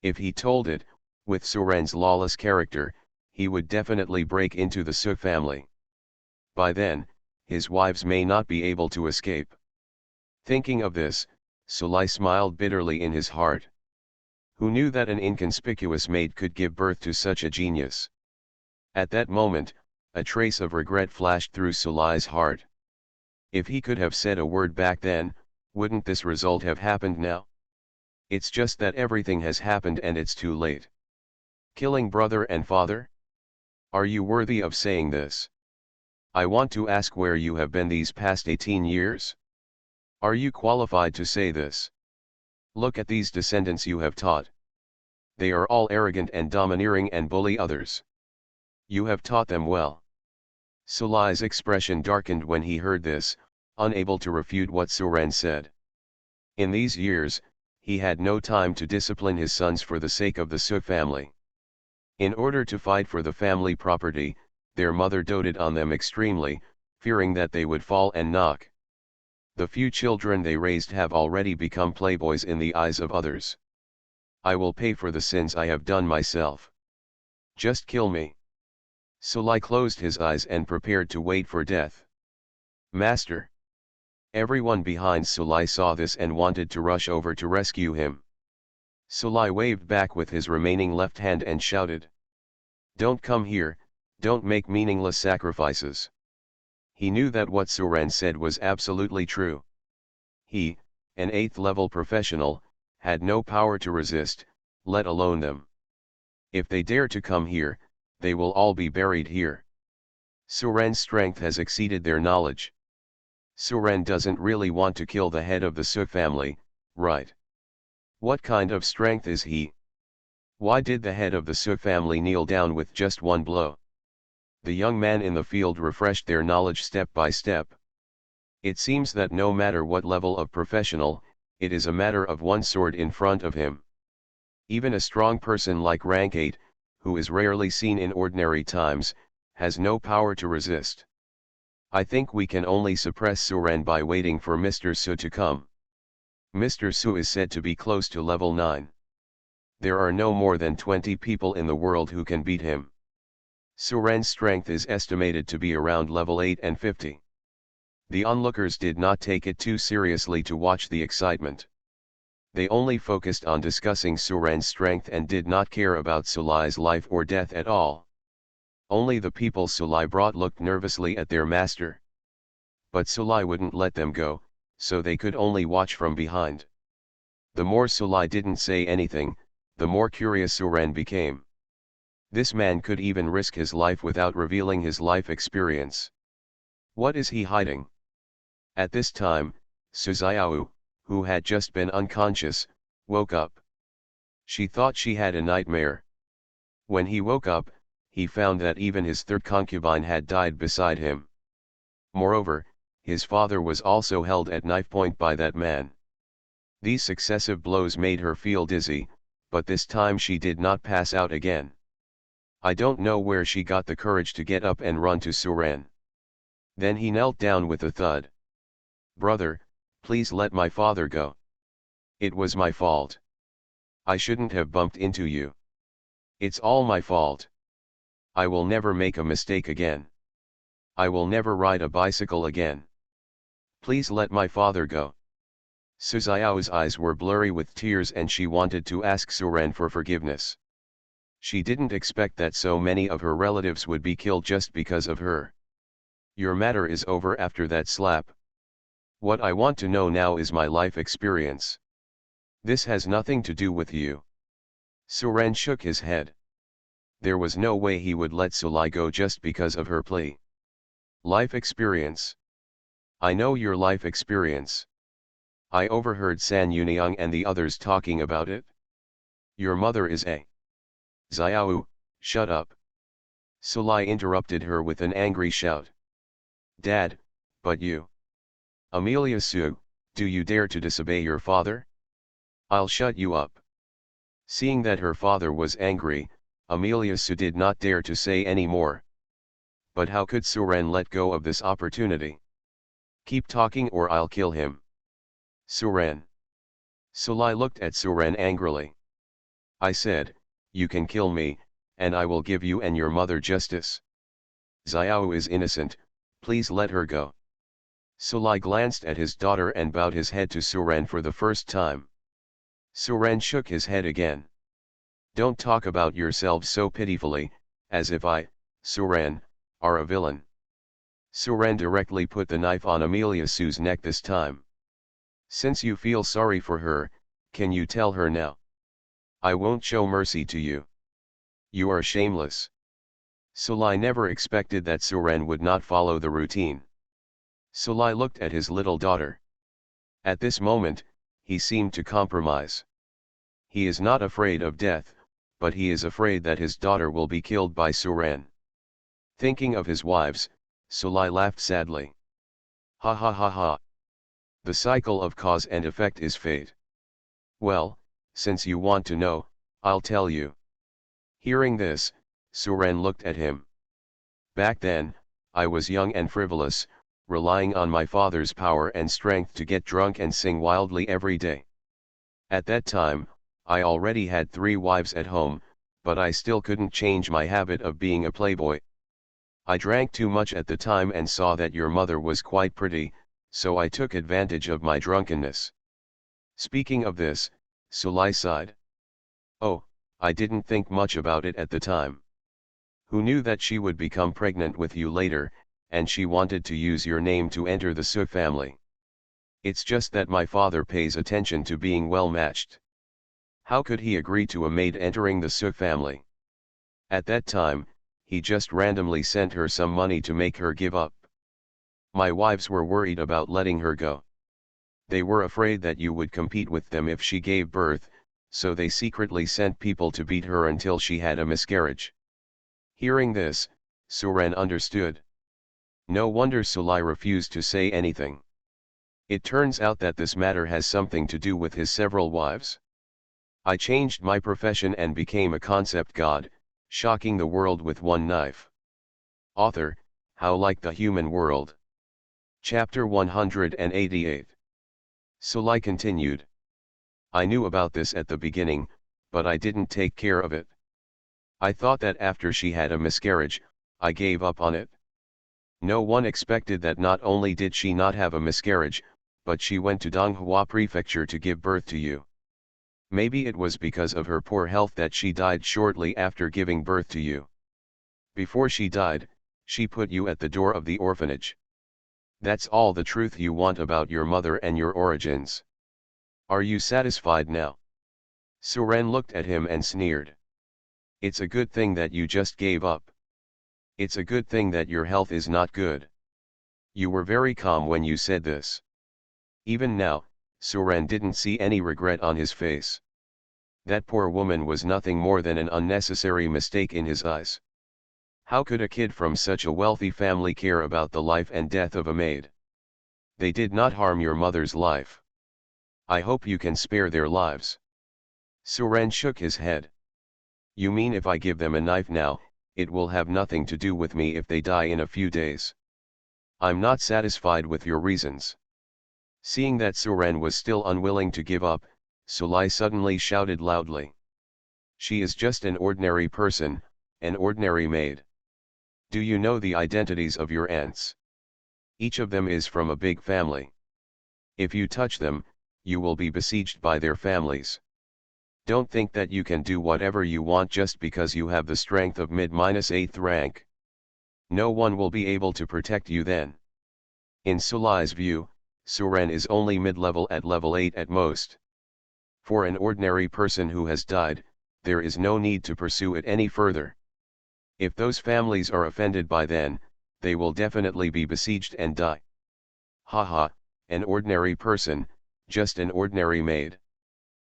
If he told it, with Suren's lawless character, he would definitely break into the Su family. By then, his wives may not be able to escape. Thinking of this, Sulai smiled bitterly in his heart. Who knew that an inconspicuous maid could give birth to such a genius? At that moment, a trace of regret flashed through Sulai's heart. If he could have said a word back then, wouldn't this result have happened now? It's just that everything has happened and it's too late. Killing brother and father? Are you worthy of saying this? I want to ask where you have been these past 18 years? Are you qualified to say this? Look at these descendants you have taught. They are all arrogant and domineering and bully others. You have taught them well. Sulai's expression darkened when he heard this, unable to refute what Suren said. In these years, he had no time to discipline his sons for the sake of the Su family. In order to fight for the family property, their mother doted on them extremely, fearing that they would fall and knock. The few children they raised have already become playboys in the eyes of others. I will pay for the sins I have done myself. Just kill me. Sulai closed his eyes and prepared to wait for death. Master. Everyone behind Sulai saw this and wanted to rush over to rescue him. Sulai waved back with his remaining left hand and shouted. Don't come here, don't make meaningless sacrifices. He knew that what Suren said was absolutely true. He, an 8th level professional, had no power to resist, let alone them. If they dare to come here, they will all be buried here. Suren's strength has exceeded their knowledge. Suren doesn't really want to kill the head of the Su family, right? What kind of strength is he? Why did the head of the Su family kneel down with just one blow? The young man in the field refreshed their knowledge step by step. It seems that no matter what level of professional, it is a matter of one sword in front of him. Even a strong person like rank 8, who is rarely seen in ordinary times, has no power to resist. I think we can only suppress Suren by waiting for Mr. Su to come. Mr. Su is said to be close to level 9. There are no more than 20 people in the world who can beat him. Suren's strength is estimated to be around level 8 and 50. The onlookers did not take it too seriously to watch the excitement. They only focused on discussing Suren's strength and did not care about Sulai's life or death at all. Only the people Sulai brought looked nervously at their master. But Sulai wouldn't let them go, so they could only watch from behind. The more Sulai didn't say anything, the more curious Suren became. This man could even risk his life without revealing his life experience. What is he hiding? At this time, Suzayahu, who had just been unconscious, woke up. She thought she had a nightmare. When he woke up, he found that even his third concubine had died beside him. Moreover, his father was also held at knife point by that man. These successive blows made her feel dizzy, but this time she did not pass out again. I don't know where she got the courage to get up and run to Suren. Then he knelt down with a thud. Brother, please let my father go. It was my fault. I shouldn't have bumped into you. It's all my fault. I will never make a mistake again. I will never ride a bicycle again. Please let my father go. Suzayao's eyes were blurry with tears and she wanted to ask Suren for forgiveness. She didn't expect that so many of her relatives would be killed just because of her. Your matter is over after that slap. What I want to know now is my life experience. This has nothing to do with you. Suren shook his head. There was no way he would let Sulai go just because of her plea. Life experience. I know your life experience. I overheard San Yuniang and the others talking about it. Your mother is a... Xiao, shut up. Sulai interrupted her with an angry shout. Dad, but you... Amelia Su, do you dare to disobey your father? I'll shut you up. Seeing that her father was angry, Amelia Su did not dare to say any more. But how could Suren let go of this opportunity? Keep talking or I'll kill him. Suren. Sulai looked at Suren angrily. I said, you can kill me, and I will give you and your mother justice. Xiao is innocent, please let her go. Sulai glanced at his daughter and bowed his head to Suren for the first time. Suren shook his head again. Don't talk about yourselves so pitifully, as if I, Suren, are a villain. Suren directly put the knife on Amelia Su's neck this time. Since you feel sorry for her, can you tell her now? I won't show mercy to you. You are shameless. Sulai never expected that Suren would not follow the routine. Sulai looked at his little daughter. At this moment, he seemed to compromise. He is not afraid of death, but he is afraid that his daughter will be killed by Suren. Thinking of his wives, Sulai laughed sadly. Ha ha ha ha. The cycle of cause and effect is fate. Well, since you want to know, I'll tell you. Hearing this, Suren looked at him. Back then, I was young and frivolous, relying on my father's power and strength to get drunk and sing wildly every day. At that time, I already had 3 wives at home, but I still couldn't change my habit of being a playboy. I drank too much at the time and saw that your mother was quite pretty, so I took advantage of my drunkenness. Speaking of this, Sulai sighed. Oh, I didn't think much about it at the time. Who knew that she would become pregnant with you later, and she wanted to use your name to enter the Su family. It's just that my father pays attention to being well matched. How could he agree to a maid entering the Su family? At that time, he just randomly sent her some money to make her give up. My wives were worried about letting her go. They were afraid that you would compete with them if she gave birth, so they secretly sent people to beat her until she had a miscarriage. Hearing this, Suren understood. No wonder Sulai refused to say anything. It turns out that this matter has something to do with his several wives. I changed my profession and became a concept god, shocking the world with one knife. Author, How Like the Human World. Chapter 188. Sulai continued. I knew about this at the beginning, but I didn't take care of it. I thought that after she had a miscarriage, I gave up on it. No one expected that not only did she not have a miscarriage, but she went to Donghua Prefecture to give birth to you. Maybe it was because of her poor health that she died shortly after giving birth to you. Before she died, she put you at the door of the orphanage. That's all the truth you want about your mother and your origins. Are you satisfied now? Suren looked at him and sneered. It's a good thing that you just gave up. It's a good thing that your health is not good. You were very calm when you said this. Even now, Suren didn't see any regret on his face. That poor woman was nothing more than an unnecessary mistake in his eyes. How could a kid from such a wealthy family care about the life and death of a maid? They did not harm your mother's life. I hope you can spare their lives. Suren shook his head. You mean if I give them a knife now, it will have nothing to do with me if they die in a few days? I'm not satisfied with your reasons. Seeing that Suren was still unwilling to give up, Sulai suddenly shouted loudly. She is just an ordinary person, an ordinary maid. Do you know the identities of your aunts? Each of them is from a big family. If you touch them, you will be besieged by their families. Don't think that you can do whatever you want just because you have the strength of mid-8th rank. No one will be able to protect you then. In Sulai's view, Suren is only mid-level at level 8 at most. For an ordinary person who has died, there is no need to pursue it any further. If those families are offended by then, they will definitely be besieged and die. Haha, an ordinary person, just an ordinary maid.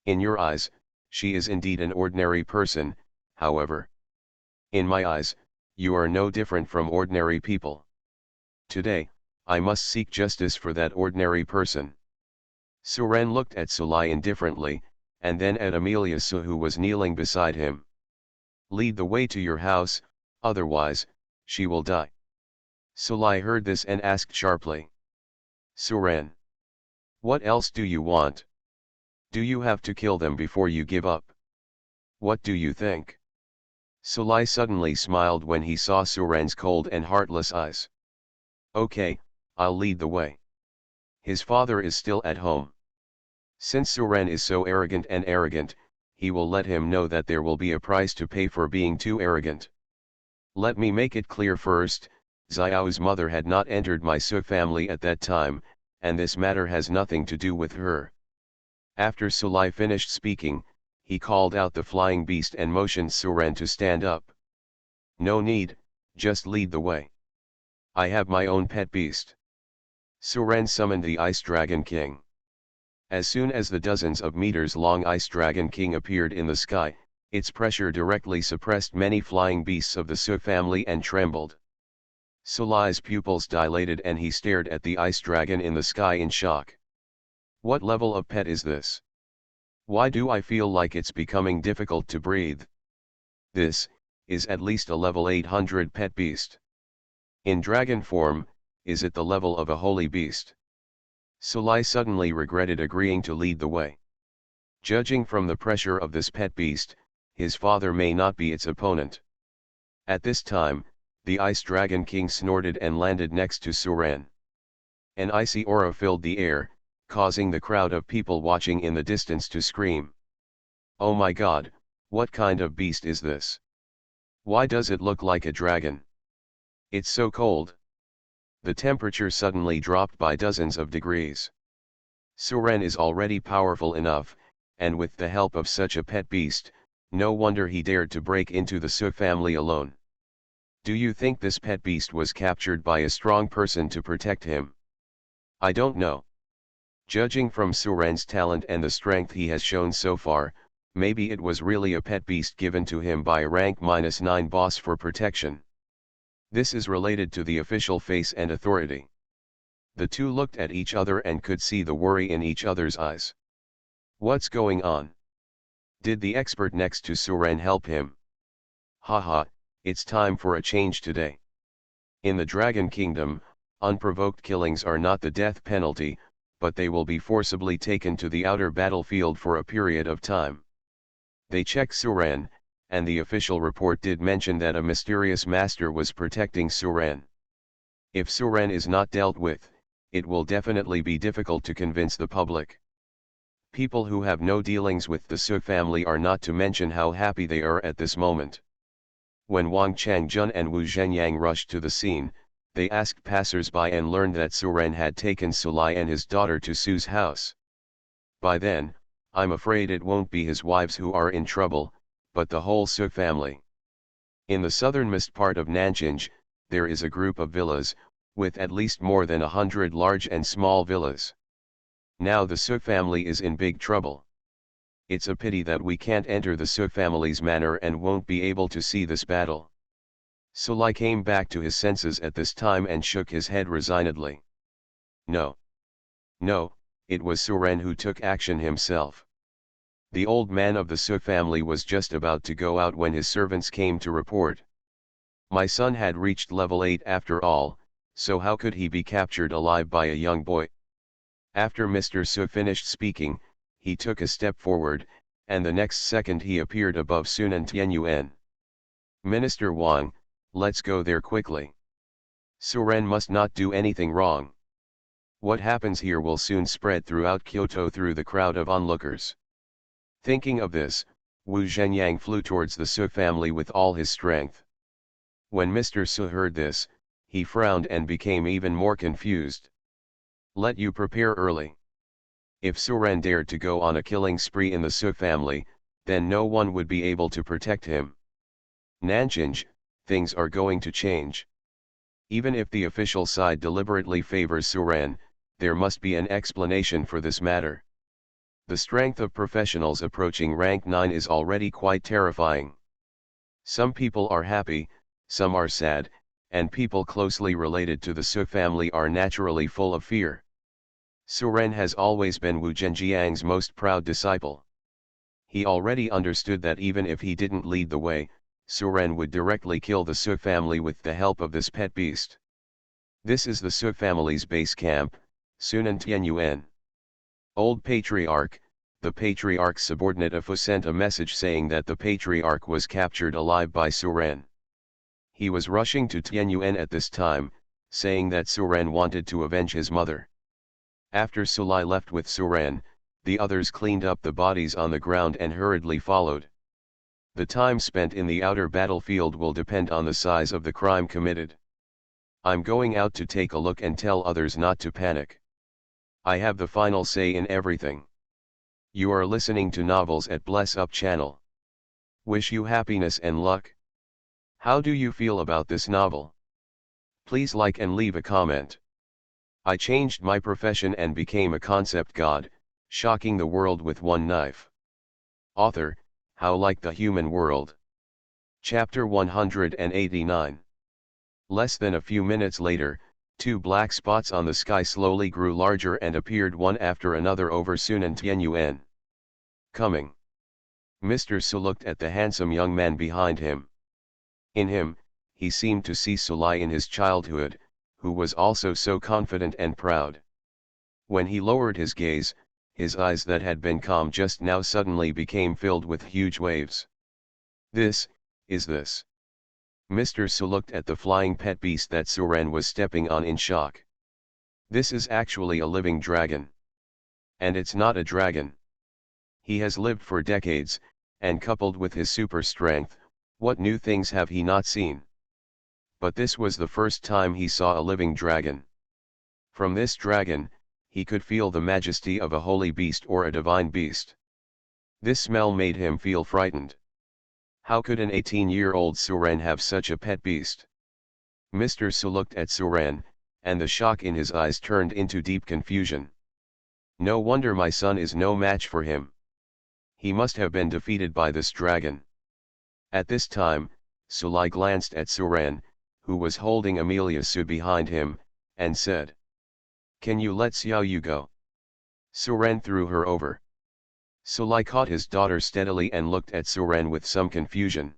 In your eyes, she is indeed an ordinary person, however. In my eyes, you are no different from ordinary people. Today, I must seek justice for that ordinary person. Suren looked at Sulai indifferently, and then at Amelia Su who was kneeling beside him. Lead the way to your house, otherwise, she will die. Sulai heard this and asked sharply. Suren, what else do you want? Do you have to kill them before you give up? What do you think? Sulai suddenly smiled when he saw Suren's cold and heartless eyes. Okay, I'll lead the way. His father is still at home. Since Suren is so arrogant, he will let him know that there will be a price to pay for being too arrogant. Let me make it clear first, Xiao's mother had not entered my Su family at that time, and this matter has nothing to do with her. After Sulai finished speaking, he called out the flying beast and motioned Suren to stand up. No need, just lead the way. I have my own pet beast. Suren summoned the Ice Dragon King. As soon as the dozens of meters long Ice Dragon King appeared in the sky, its pressure directly suppressed many flying beasts of the Su family and trembled. Sulai's pupils dilated and he stared at the ice dragon in the sky in shock. What level of pet is this? Why do I feel like it's becoming difficult to breathe? This is at least a level 800 pet beast. In dragon form, is it the level of a holy beast? Sulai suddenly regretted agreeing to lead the way. Judging from the pressure of this pet beast, his father may not be its opponent. At this time, the Ice Dragon King snorted and landed next to Suren. An icy aura filled the air, causing the crowd of people watching in the distance to scream. Oh my god, what kind of beast is this? Why does it look like a dragon? It's so cold. The temperature suddenly dropped by dozens of degrees. Suren is already powerful enough, and with the help of such a pet beast, no wonder he dared to break into the Su family alone. Do you think this pet beast was captured by a strong person to protect him? I don't know. Judging from Suren's talent and the strength he has shown so far, maybe it was really a pet beast given to him by a rank -9 boss for protection. This is related to the official face and authority. The two looked at each other and could see the worry in each other's eyes. What's going on? Did the expert next to Suren help him? Haha, it's time for a change today. In the Dragon Kingdom, unprovoked killings are not the death penalty, but they will be forcibly taken to the outer battlefield for a period of time. They checked Suren, and the official report did mention that a mysterious master was protecting Suren. If Suren is not dealt with, it will definitely be difficult to convince the public. People who have no dealings with the Su family are not to mention how happy they are at this moment. When Wang Changjun and Wu Zhenyang rushed to the scene, they asked passers-by and learned that Suren had taken Sulai and his daughter to Su's house. By then, I'm afraid it won't be his wives who are in trouble, but the whole Su family. In the southernmost part of Nanjing, there is a group of villas, with at least more than 100 large and small villas. Now the Su family is in big trouble. It's a pity that we can't enter the Su family's manor and won't be able to see this battle. Sulai came back to his senses at this time and shook his head resignedly. No. No, it was Suren who took action himself. The old man of the Su family was just about to go out when his servants came to report. My son had reached level 8 after all, so how could he be captured alive by a young boy? After Mr. Su finished speaking, he took a step forward, and the next second he appeared above Sun and Tianyuan. Minister Wang, let's go there quickly. Suren must not do anything wrong. What happens here will soon spread throughout Kyoto through the crowd of onlookers. Thinking of this, Wu Zhenyang flew towards the Su family with all his strength. When Mr. Su heard this, he frowned and became even more confused. Let you prepare early. If Suren dared to go on a killing spree in the Su family, then no one would be able to protect him. Nanjing, things are going to change. Even if the official side deliberately favors Suren, there must be an explanation for this matter. The strength of professionals approaching rank 9 is already quite terrifying. Some people are happy, some are sad, and people closely related to the Su family are naturally full of fear. Suren has always been Wu Zhenjiang's most proud disciple. He already understood that even if he didn't lead the way, Suren would directly kill the Su family with the help of this pet beast. This is the Su family's base camp, Sunan Tianyuan. Old Patriarch, the Patriarch's subordinate Afu sent a message saying that the Patriarch was captured alive by Suren. He was rushing to Tianyuan at this time, saying that Suren wanted to avenge his mother. After Sulai left with Suren, the others cleaned up the bodies on the ground and hurriedly followed. The time spent in the outer battlefield will depend on the size of the crime committed. I'm going out to take a look and tell others not to panic. I have the final say in everything. You are listening to Novels at Bless Up channel. Wish you happiness and luck. How do you feel about this novel? Please like and leave a comment. I changed my profession and became a concept god, shocking the world with one knife. Author, How Like the Human World. Chapter 189. Less than a few minutes later, two black spots on the sky slowly grew larger and appeared one after another over Sun and Tianyuan. Coming. Mr. Su looked at the handsome young man behind him. In him, he seemed to see Sulai in his childhood, who was also so confident and proud. When he lowered his gaze, his eyes that had been calm just now suddenly became filled with huge waves. This. Mr. Su looked at the flying pet beast that Suren was stepping on in shock. This is actually a living dragon. And it's not a dragon. He has lived for decades, and coupled with his super strength, what new things have he not seen? But this was the first time he saw a living dragon. From this dragon, he could feel the majesty of a holy beast or a divine beast. This smell made him feel frightened. How could an 18-year-old Suren have such a pet beast? Mr. Su looked at Suren, and the shock in his eyes turned into deep confusion. No wonder my son is no match for him. He must have been defeated by this dragon. At this time, Sulai glanced at Suren, who was holding Amelia Su behind him, and said, "Can you let Xiao Yu go?" Suren threw her over. Sulai caught his daughter steadily and looked at Suren with some confusion.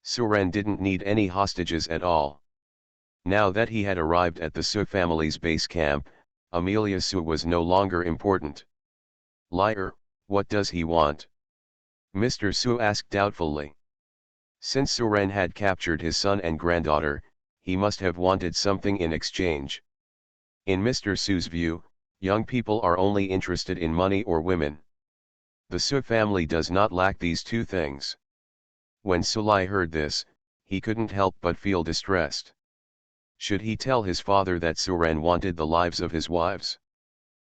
Suren didn't need any hostages at all. Now that he had arrived at the Su family's base camp, Amelia Su was no longer important. "Liar, what does he want?" Mr. Su asked doubtfully. Since Suren had captured his son and granddaughter, he must have wanted something in exchange. In Mr. Su's view, young people are only interested in money or women. The Su family does not lack these two things. When Sulai heard this, he couldn't help but feel distressed. Should he tell his father that Suren wanted the lives of his wives?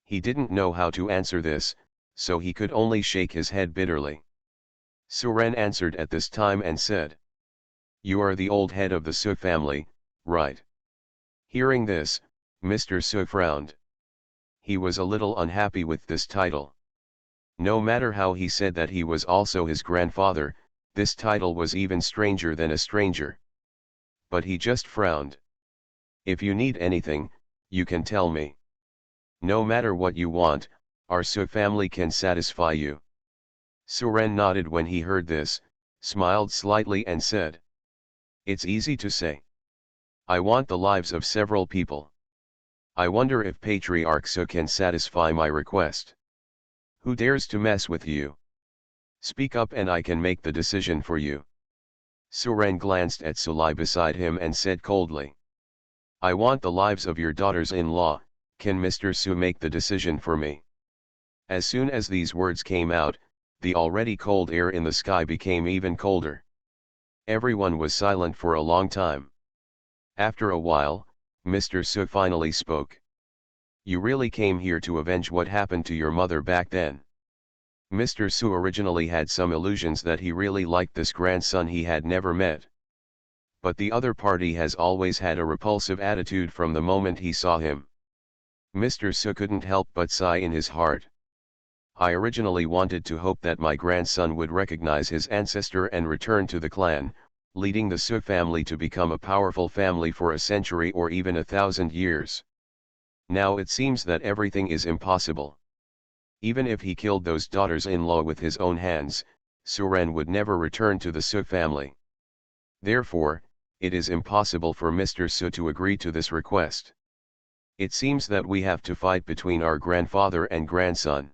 He didn't know how to answer this, so he could only shake his head bitterly. Suren answered at this time and said, "You are the old head of the Su family, right?" Hearing this, Mr. Su frowned. He was a little unhappy with this title. No matter how he said that he was also his grandfather, this title was even stranger than a stranger. But he just frowned. "If you need anything, you can tell me. No matter what you want, our Su family can satisfy you." Suren nodded when he heard this, smiled slightly and said, "It's easy to say. I want the lives of several people. I wonder if Patriarch Su can satisfy my request. Who dares to mess with you? Speak up and I can make the decision for you." Suren glanced at Sulai beside him and said coldly, "I want the lives of your daughters-in-law, can Mr. Su make the decision for me?" As soon as these words came out, the already cold air in the sky became even colder. Everyone was silent for a long time. After a while, Mr. Su finally spoke. "You really came here to avenge what happened to your mother back then?" Mr. Su originally had some illusions that he really liked this grandson he had never met. But the other party has always had a repulsive attitude from the moment he saw him. Mr. Su couldn't help but sigh in his heart. "I originally wanted to hope that my grandson would recognize his ancestor and return to the clan, leading the Su family to become a powerful family for a century or even 1,000 years. Now it seems that everything is impossible. Even if he killed those daughters-in-law with his own hands, Suren would never return to the Su family. Therefore, it is impossible for Mr. Su to agree to this request. It seems that we have to fight between our grandfather and grandson.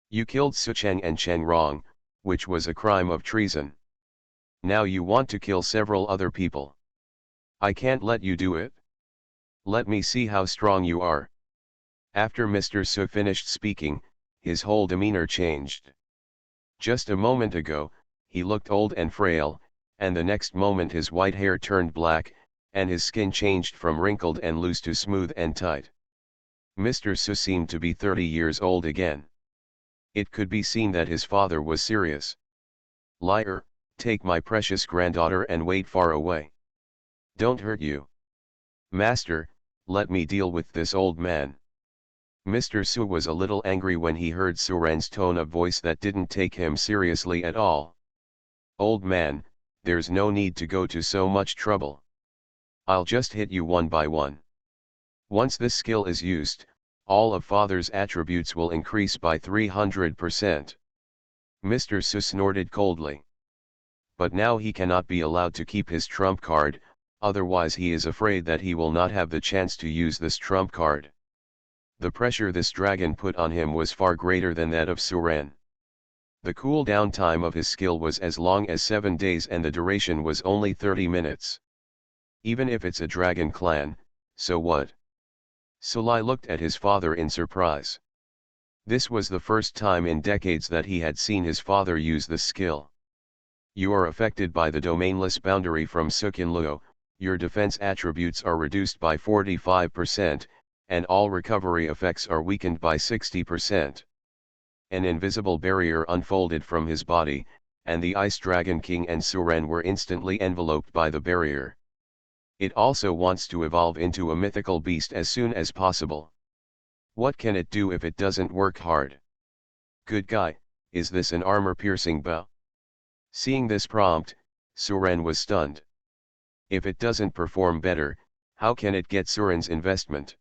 You killed Su Cheng and Cheng Rong, which was a crime of treason. Now you want to kill several other people. I can't let you do it. Let me see how strong you are." After Mr. Su finished speaking, his whole demeanor changed. Just a moment ago, he looked old and frail, and the next moment his white hair turned black, and his skin changed from wrinkled and loose to smooth and tight. Mr. Su seemed to be 30 years old again. It could be seen that his father was serious. "Liar, take my precious granddaughter and wait far away. Don't hurt you. Master, let me deal with this old man." Mr. Su was a little angry when he heard Suren's tone of voice that didn't take him seriously at all. "Old man, there's no need to go to so much trouble. I'll just hit you one by one. Once this skill is used, all of father's attributes will increase by 300%. Mr. Su snorted coldly. But now he cannot be allowed to keep his trump card, otherwise he is afraid that he will not have the chance to use this trump card. The pressure this dragon put on him was far greater than that of Suren. The cooldown time of his skill was as long as 7 days and the duration was only 30 minutes. Even if it's a dragon clan, so what? Sulai looked at his father in surprise. This was the first time in decades that he had seen his father use this skill. You are affected by the domainless boundary from Sukinluo, your defense attributes are reduced by 45%, and all recovery effects are weakened by 60%. An invisible barrier unfolded from his body, and the Ice Dragon King and Suren were instantly enveloped by the barrier. It also wants to evolve into a mythical beast as soon as possible. What can it do if it doesn't work hard? Good guy, is this an armor-piercing bow? Seeing this prompt, Suren was stunned. If it doesn't perform better, how can it get Suren's investment?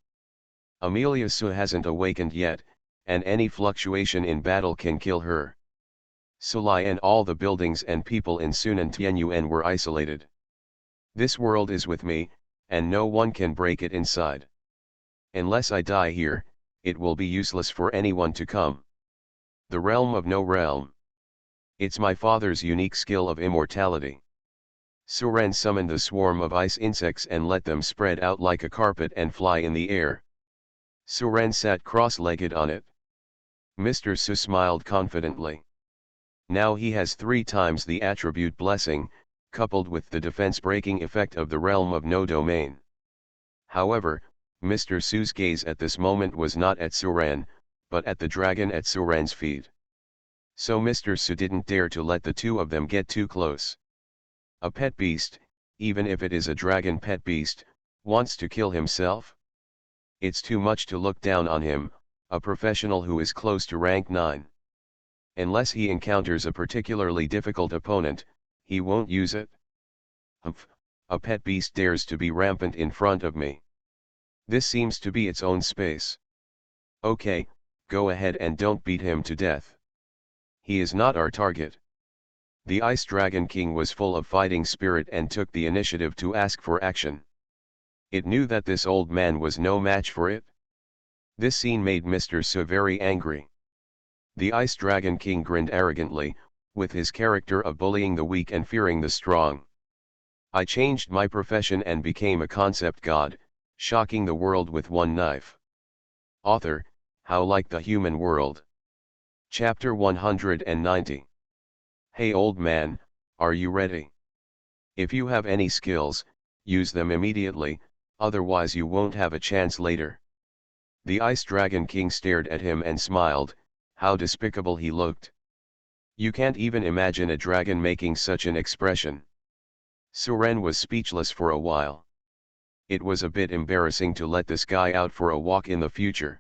Amelia Su hasn't awakened yet, and any fluctuation in battle can kill her. Sulai and all the buildings and people in Sunan Tianyuan were isolated. This world is with me, and no one can break it inside. Unless I die here, it will be useless for anyone to come. The realm of no realm. It's my father's unique skill of immortality. Suren summoned the swarm of ice insects and let them spread out like a carpet and fly in the air. Suren sat cross-legged on it. Mr. Su smiled confidently. Now he has 3 times the attribute blessing, coupled with the defense-breaking effect of the realm of no domain. However, Mr. Su's gaze at this moment was not at Suren, but at the dragon at Suren's feet. So Mr. Su didn't dare to let the two of them get too close. A pet beast, even if it is a dragon pet beast, wants to kill himself? It's too much to look down on him, a professional who is close to rank 9. Unless he encounters a particularly difficult opponent, he won't use it. Humph, a pet beast dares to be rampant in front of me. This seems to be its own space. Okay, go ahead and don't beat him to death. He is not our target. The Ice Dragon King was full of fighting spirit and took the initiative to ask for action. It knew that this old man was no match for it. This scene made Mr. Su very angry. The Ice Dragon King grinned arrogantly, with his character of bullying the weak and fearing the strong. I changed my profession and became a concept god, shocking the world with one knife. Author, How Like the Human World. Chapter 190. Hey old man, are you ready? If you have any skills, use them immediately, otherwise you won't have a chance later. The Ice Dragon King stared at him and smiled. How despicable he looked. You can't even imagine a dragon making such an expression. Suren was speechless for a while. It was a bit embarrassing to let this guy out for a walk in the future.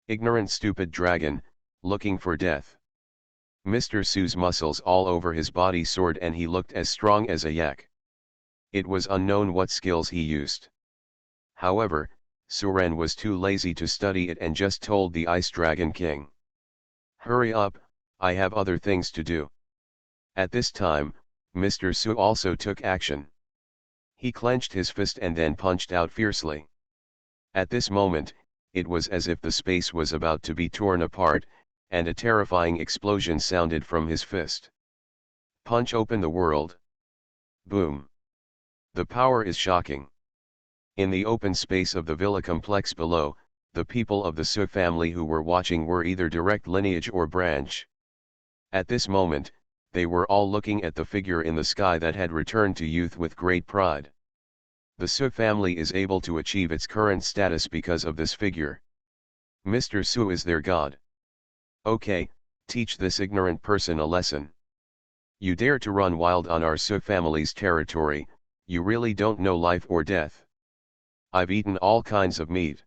Ignorant stupid dragon, looking for death. Mr. Su's muscles all over his body soared and he looked as strong as a yak. It was unknown what skills he used. However, Suren was too lazy to study it and just told the Ice Dragon King. Hurry up, I have other things to do. At this time, Mr. Su also took action. He clenched his fist and then punched out fiercely. At this moment, it was as if the space was about to be torn apart, and a terrifying explosion sounded from his fist. Punch open the world. Boom. The power is shocking. In the open space of the villa complex below, the people of the Su family who were watching were either direct lineage or branch. At this moment, they were all looking at the figure in the sky that had returned to youth with great pride. The Su family is able to achieve its current status because of this figure. Mr. Su is their god. Okay, teach this ignorant person a lesson. You dare to run wild on our Su family's territory, you really don't know life or death. I've eaten all kinds of meat.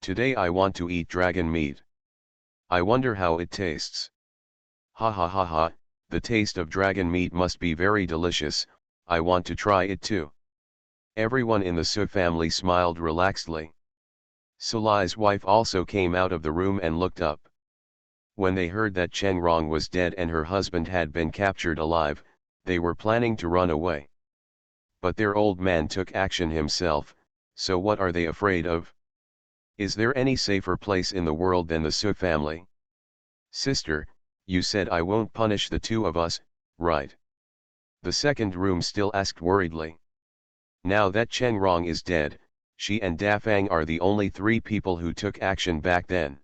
Today I want to eat dragon meat. I wonder how it tastes. Ha ha ha ha, the taste of dragon meat must be very delicious, I want to try it too. Everyone in the Su family smiled relaxedly. Sulai's wife also came out of the room and looked up. When they heard that Cheng Rong was dead and her husband had been captured alive, they were planning to run away. But their old man took action himself, so what are they afraid of? Is there any safer place in the world than the Su family? Sister, you said I won't punish the two of us, right? The second room still asked worriedly. Now that Cheng Rong is dead, she and Da Fang are the only three people who took action back then.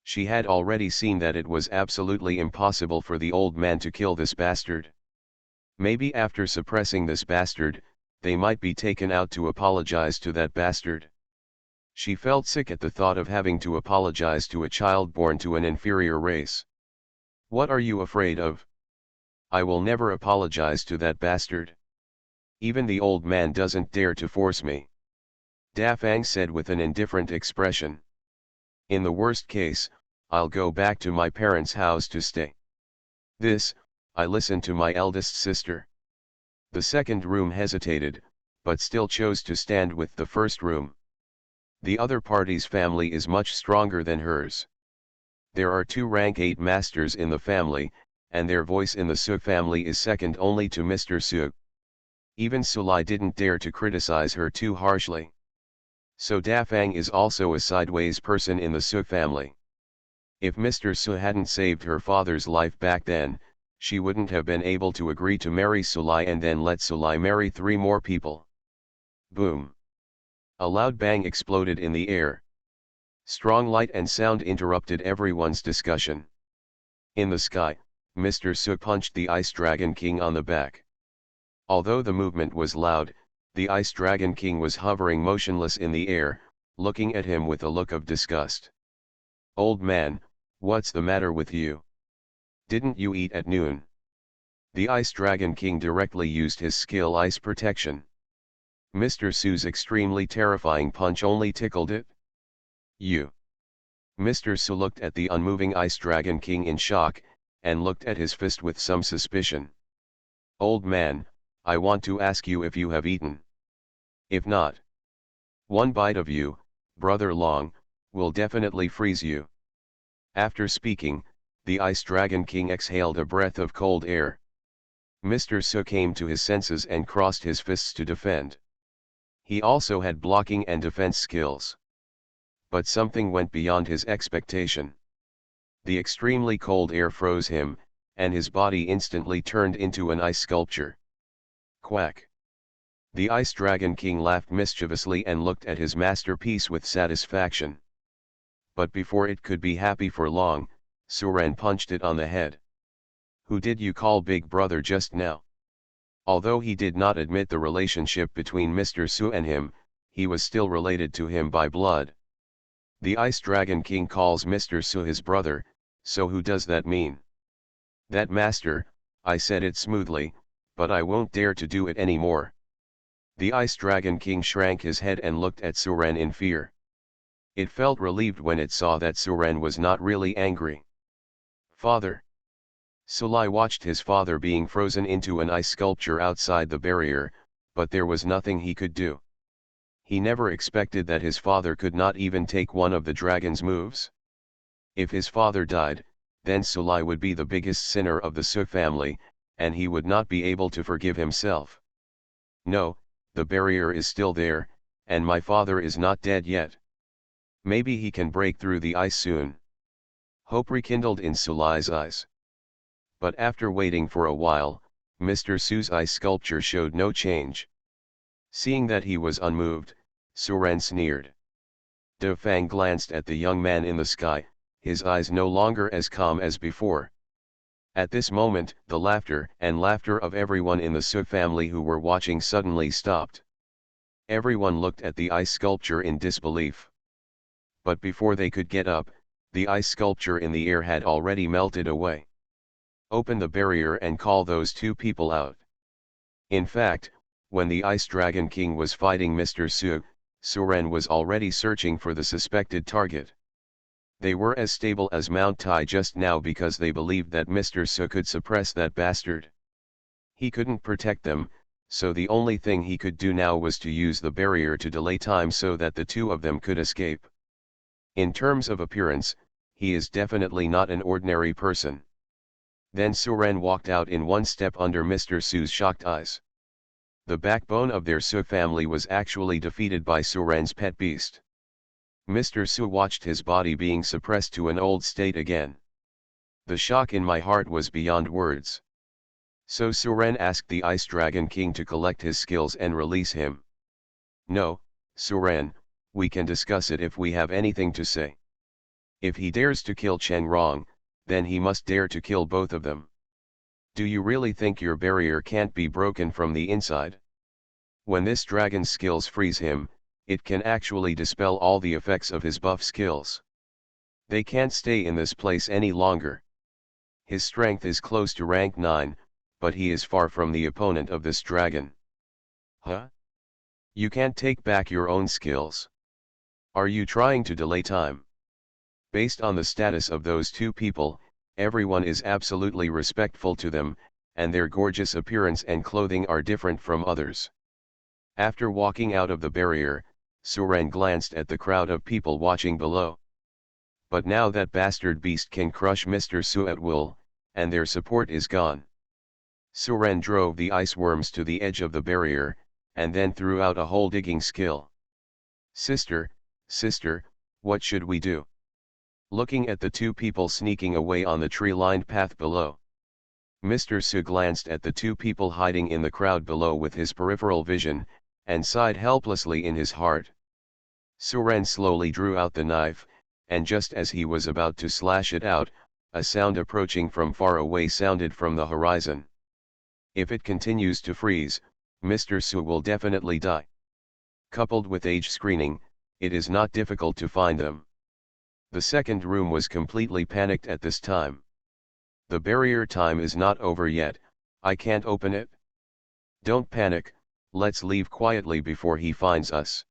She had already seen that it was absolutely impossible for the old man to kill this bastard. Maybe after suppressing this bastard, they might be taken out to apologize to that bastard. She felt sick at the thought of having to apologize to a child born to an inferior race. What are you afraid of? I will never apologize to that bastard. Even the old man doesn't dare to force me. Da Fang said with an indifferent expression. In the worst case, I'll go back to my parents' house to stay. This, I listened to my eldest sister. The second room hesitated, but still chose to stand with the first room. The other party's family is much stronger than hers. There are two rank 8 masters in the family, and their voice in the Su family is second only to Mr. Su. Even Sulai didn't dare to criticize her too harshly. So Da Fang is also a sideways person in the Su family. If Mr. Su hadn't saved her father's life back then, she wouldn't have been able to agree to marry Sulai and then let Sulai marry 3 more people. Boom! A loud bang exploded in the air. Strong light and sound interrupted everyone's discussion. In the sky, Mr. Su punched the Ice Dragon King on the back. Although the movement was loud, the Ice Dragon King was hovering motionless in the air, looking at him with a look of disgust. Old man, what's the matter with you? Didn't you eat at noon? The Ice Dragon King directly used his skill Ice Protection. Mr. Su's extremely terrifying punch only tickled it. You. Mr. Su looked at the unmoving Ice Dragon King in shock, and looked at his fist with some suspicion. Old man, I want to ask you if you have eaten. If not, one bite of you, Brother Long, will definitely freeze you. After speaking, the Ice Dragon King exhaled a breath of cold air. Mr. Su came to his senses and crossed his fists to defend. He also had blocking and defense skills. But something went beyond his expectation. The extremely cold air froze him, and his body instantly turned into an ice sculpture. Quack! The Ice Dragon King laughed mischievously and looked at his masterpiece with satisfaction. But before it could be happy for long, Suren punched it on the head. Who did you call Big Brother just now? Although he did not admit the relationship between Mr. Su and him, he was still related to him by blood. The Ice Dragon King calls Mr. Su his brother, so who does that mean? That master, I said it smoothly, but I won't dare to do it anymore. The Ice Dragon King shrank his head and looked at Suren in fear. It felt relieved when it saw that Suren was not really angry. Father. Sulai watched his father being frozen into an ice sculpture outside the barrier, but there was nothing he could do. He never expected that his father could not even take one of the dragon's moves. If his father died, then Sulai would be the biggest sinner of the Su family, and he would not be able to forgive himself. No, the barrier is still there, and my father is not dead yet. Maybe he can break through the ice soon. Hope rekindled in Sulai's eyes. But after waiting for a while, Mr. Su's ice sculpture showed no change. Seeing that he was unmoved, Suren sneered. Da Fang glanced at the young man in the sky, his eyes no longer as calm as before. At this moment, the laughter of everyone in the Su family who were watching suddenly stopped. Everyone looked at the ice sculpture in disbelief. But before they could get up, the ice sculpture in the air had already melted away. Open the barrier and call those 2 people out. In fact, when the Ice Dragon King was fighting Mr. Su, Suren was already searching for the suspected target. They were as stable as Mount Tai just now because they believed that Mr. Su could suppress that bastard. He couldn't protect them, so the only thing he could do now was to use the barrier to delay time so that the 2 of them could escape. In terms of appearance, he is definitely not an ordinary person. Then Suren walked out in one step under Mr. Su's shocked eyes. The backbone of their Su family was actually defeated by Suren's pet beast. Mr. Su watched his body being suppressed to an old state again. The shock in my heart was beyond words. So Suren asked the Ice Dragon King to collect his skills and release him. No, Suren, we can discuss it if we have anything to say. If he dares to kill Cheng Rong, then he must dare to kill both of them. Do you really think your barrier can't be broken from the inside? When this dragon's skills freeze him, it can actually dispel all the effects of his buff skills. They can't stay in this place any longer. His strength is close to rank 9, but he is far from the opponent of this dragon. Huh? You can't take back your own skills. Are you trying to delay time? Based on the status of those two people, everyone is absolutely respectful to them, and their gorgeous appearance and clothing are different from others. After walking out of the barrier, Suren glanced at the crowd of people watching below. But now that bastard beast can crush Mr. Su at will, and their support is gone. Suren drove the ice worms to the edge of the barrier, and then threw out a hole digging skill. Sister, what should we do? Looking at the two people sneaking away on the tree-lined path below. Mr. Su glanced at the two people hiding in the crowd below with his peripheral vision, and sighed helplessly in his heart. Suren slowly drew out the knife, and just as he was about to slash it out, a sound approaching from far away sounded from the horizon. If it continues to freeze, Mr. Su will definitely die. Coupled with age screening, it is not difficult to find them. The second room was completely panicked at this time. The barrier time is not over yet, I can't open it. Don't panic, let's leave quietly before he finds us.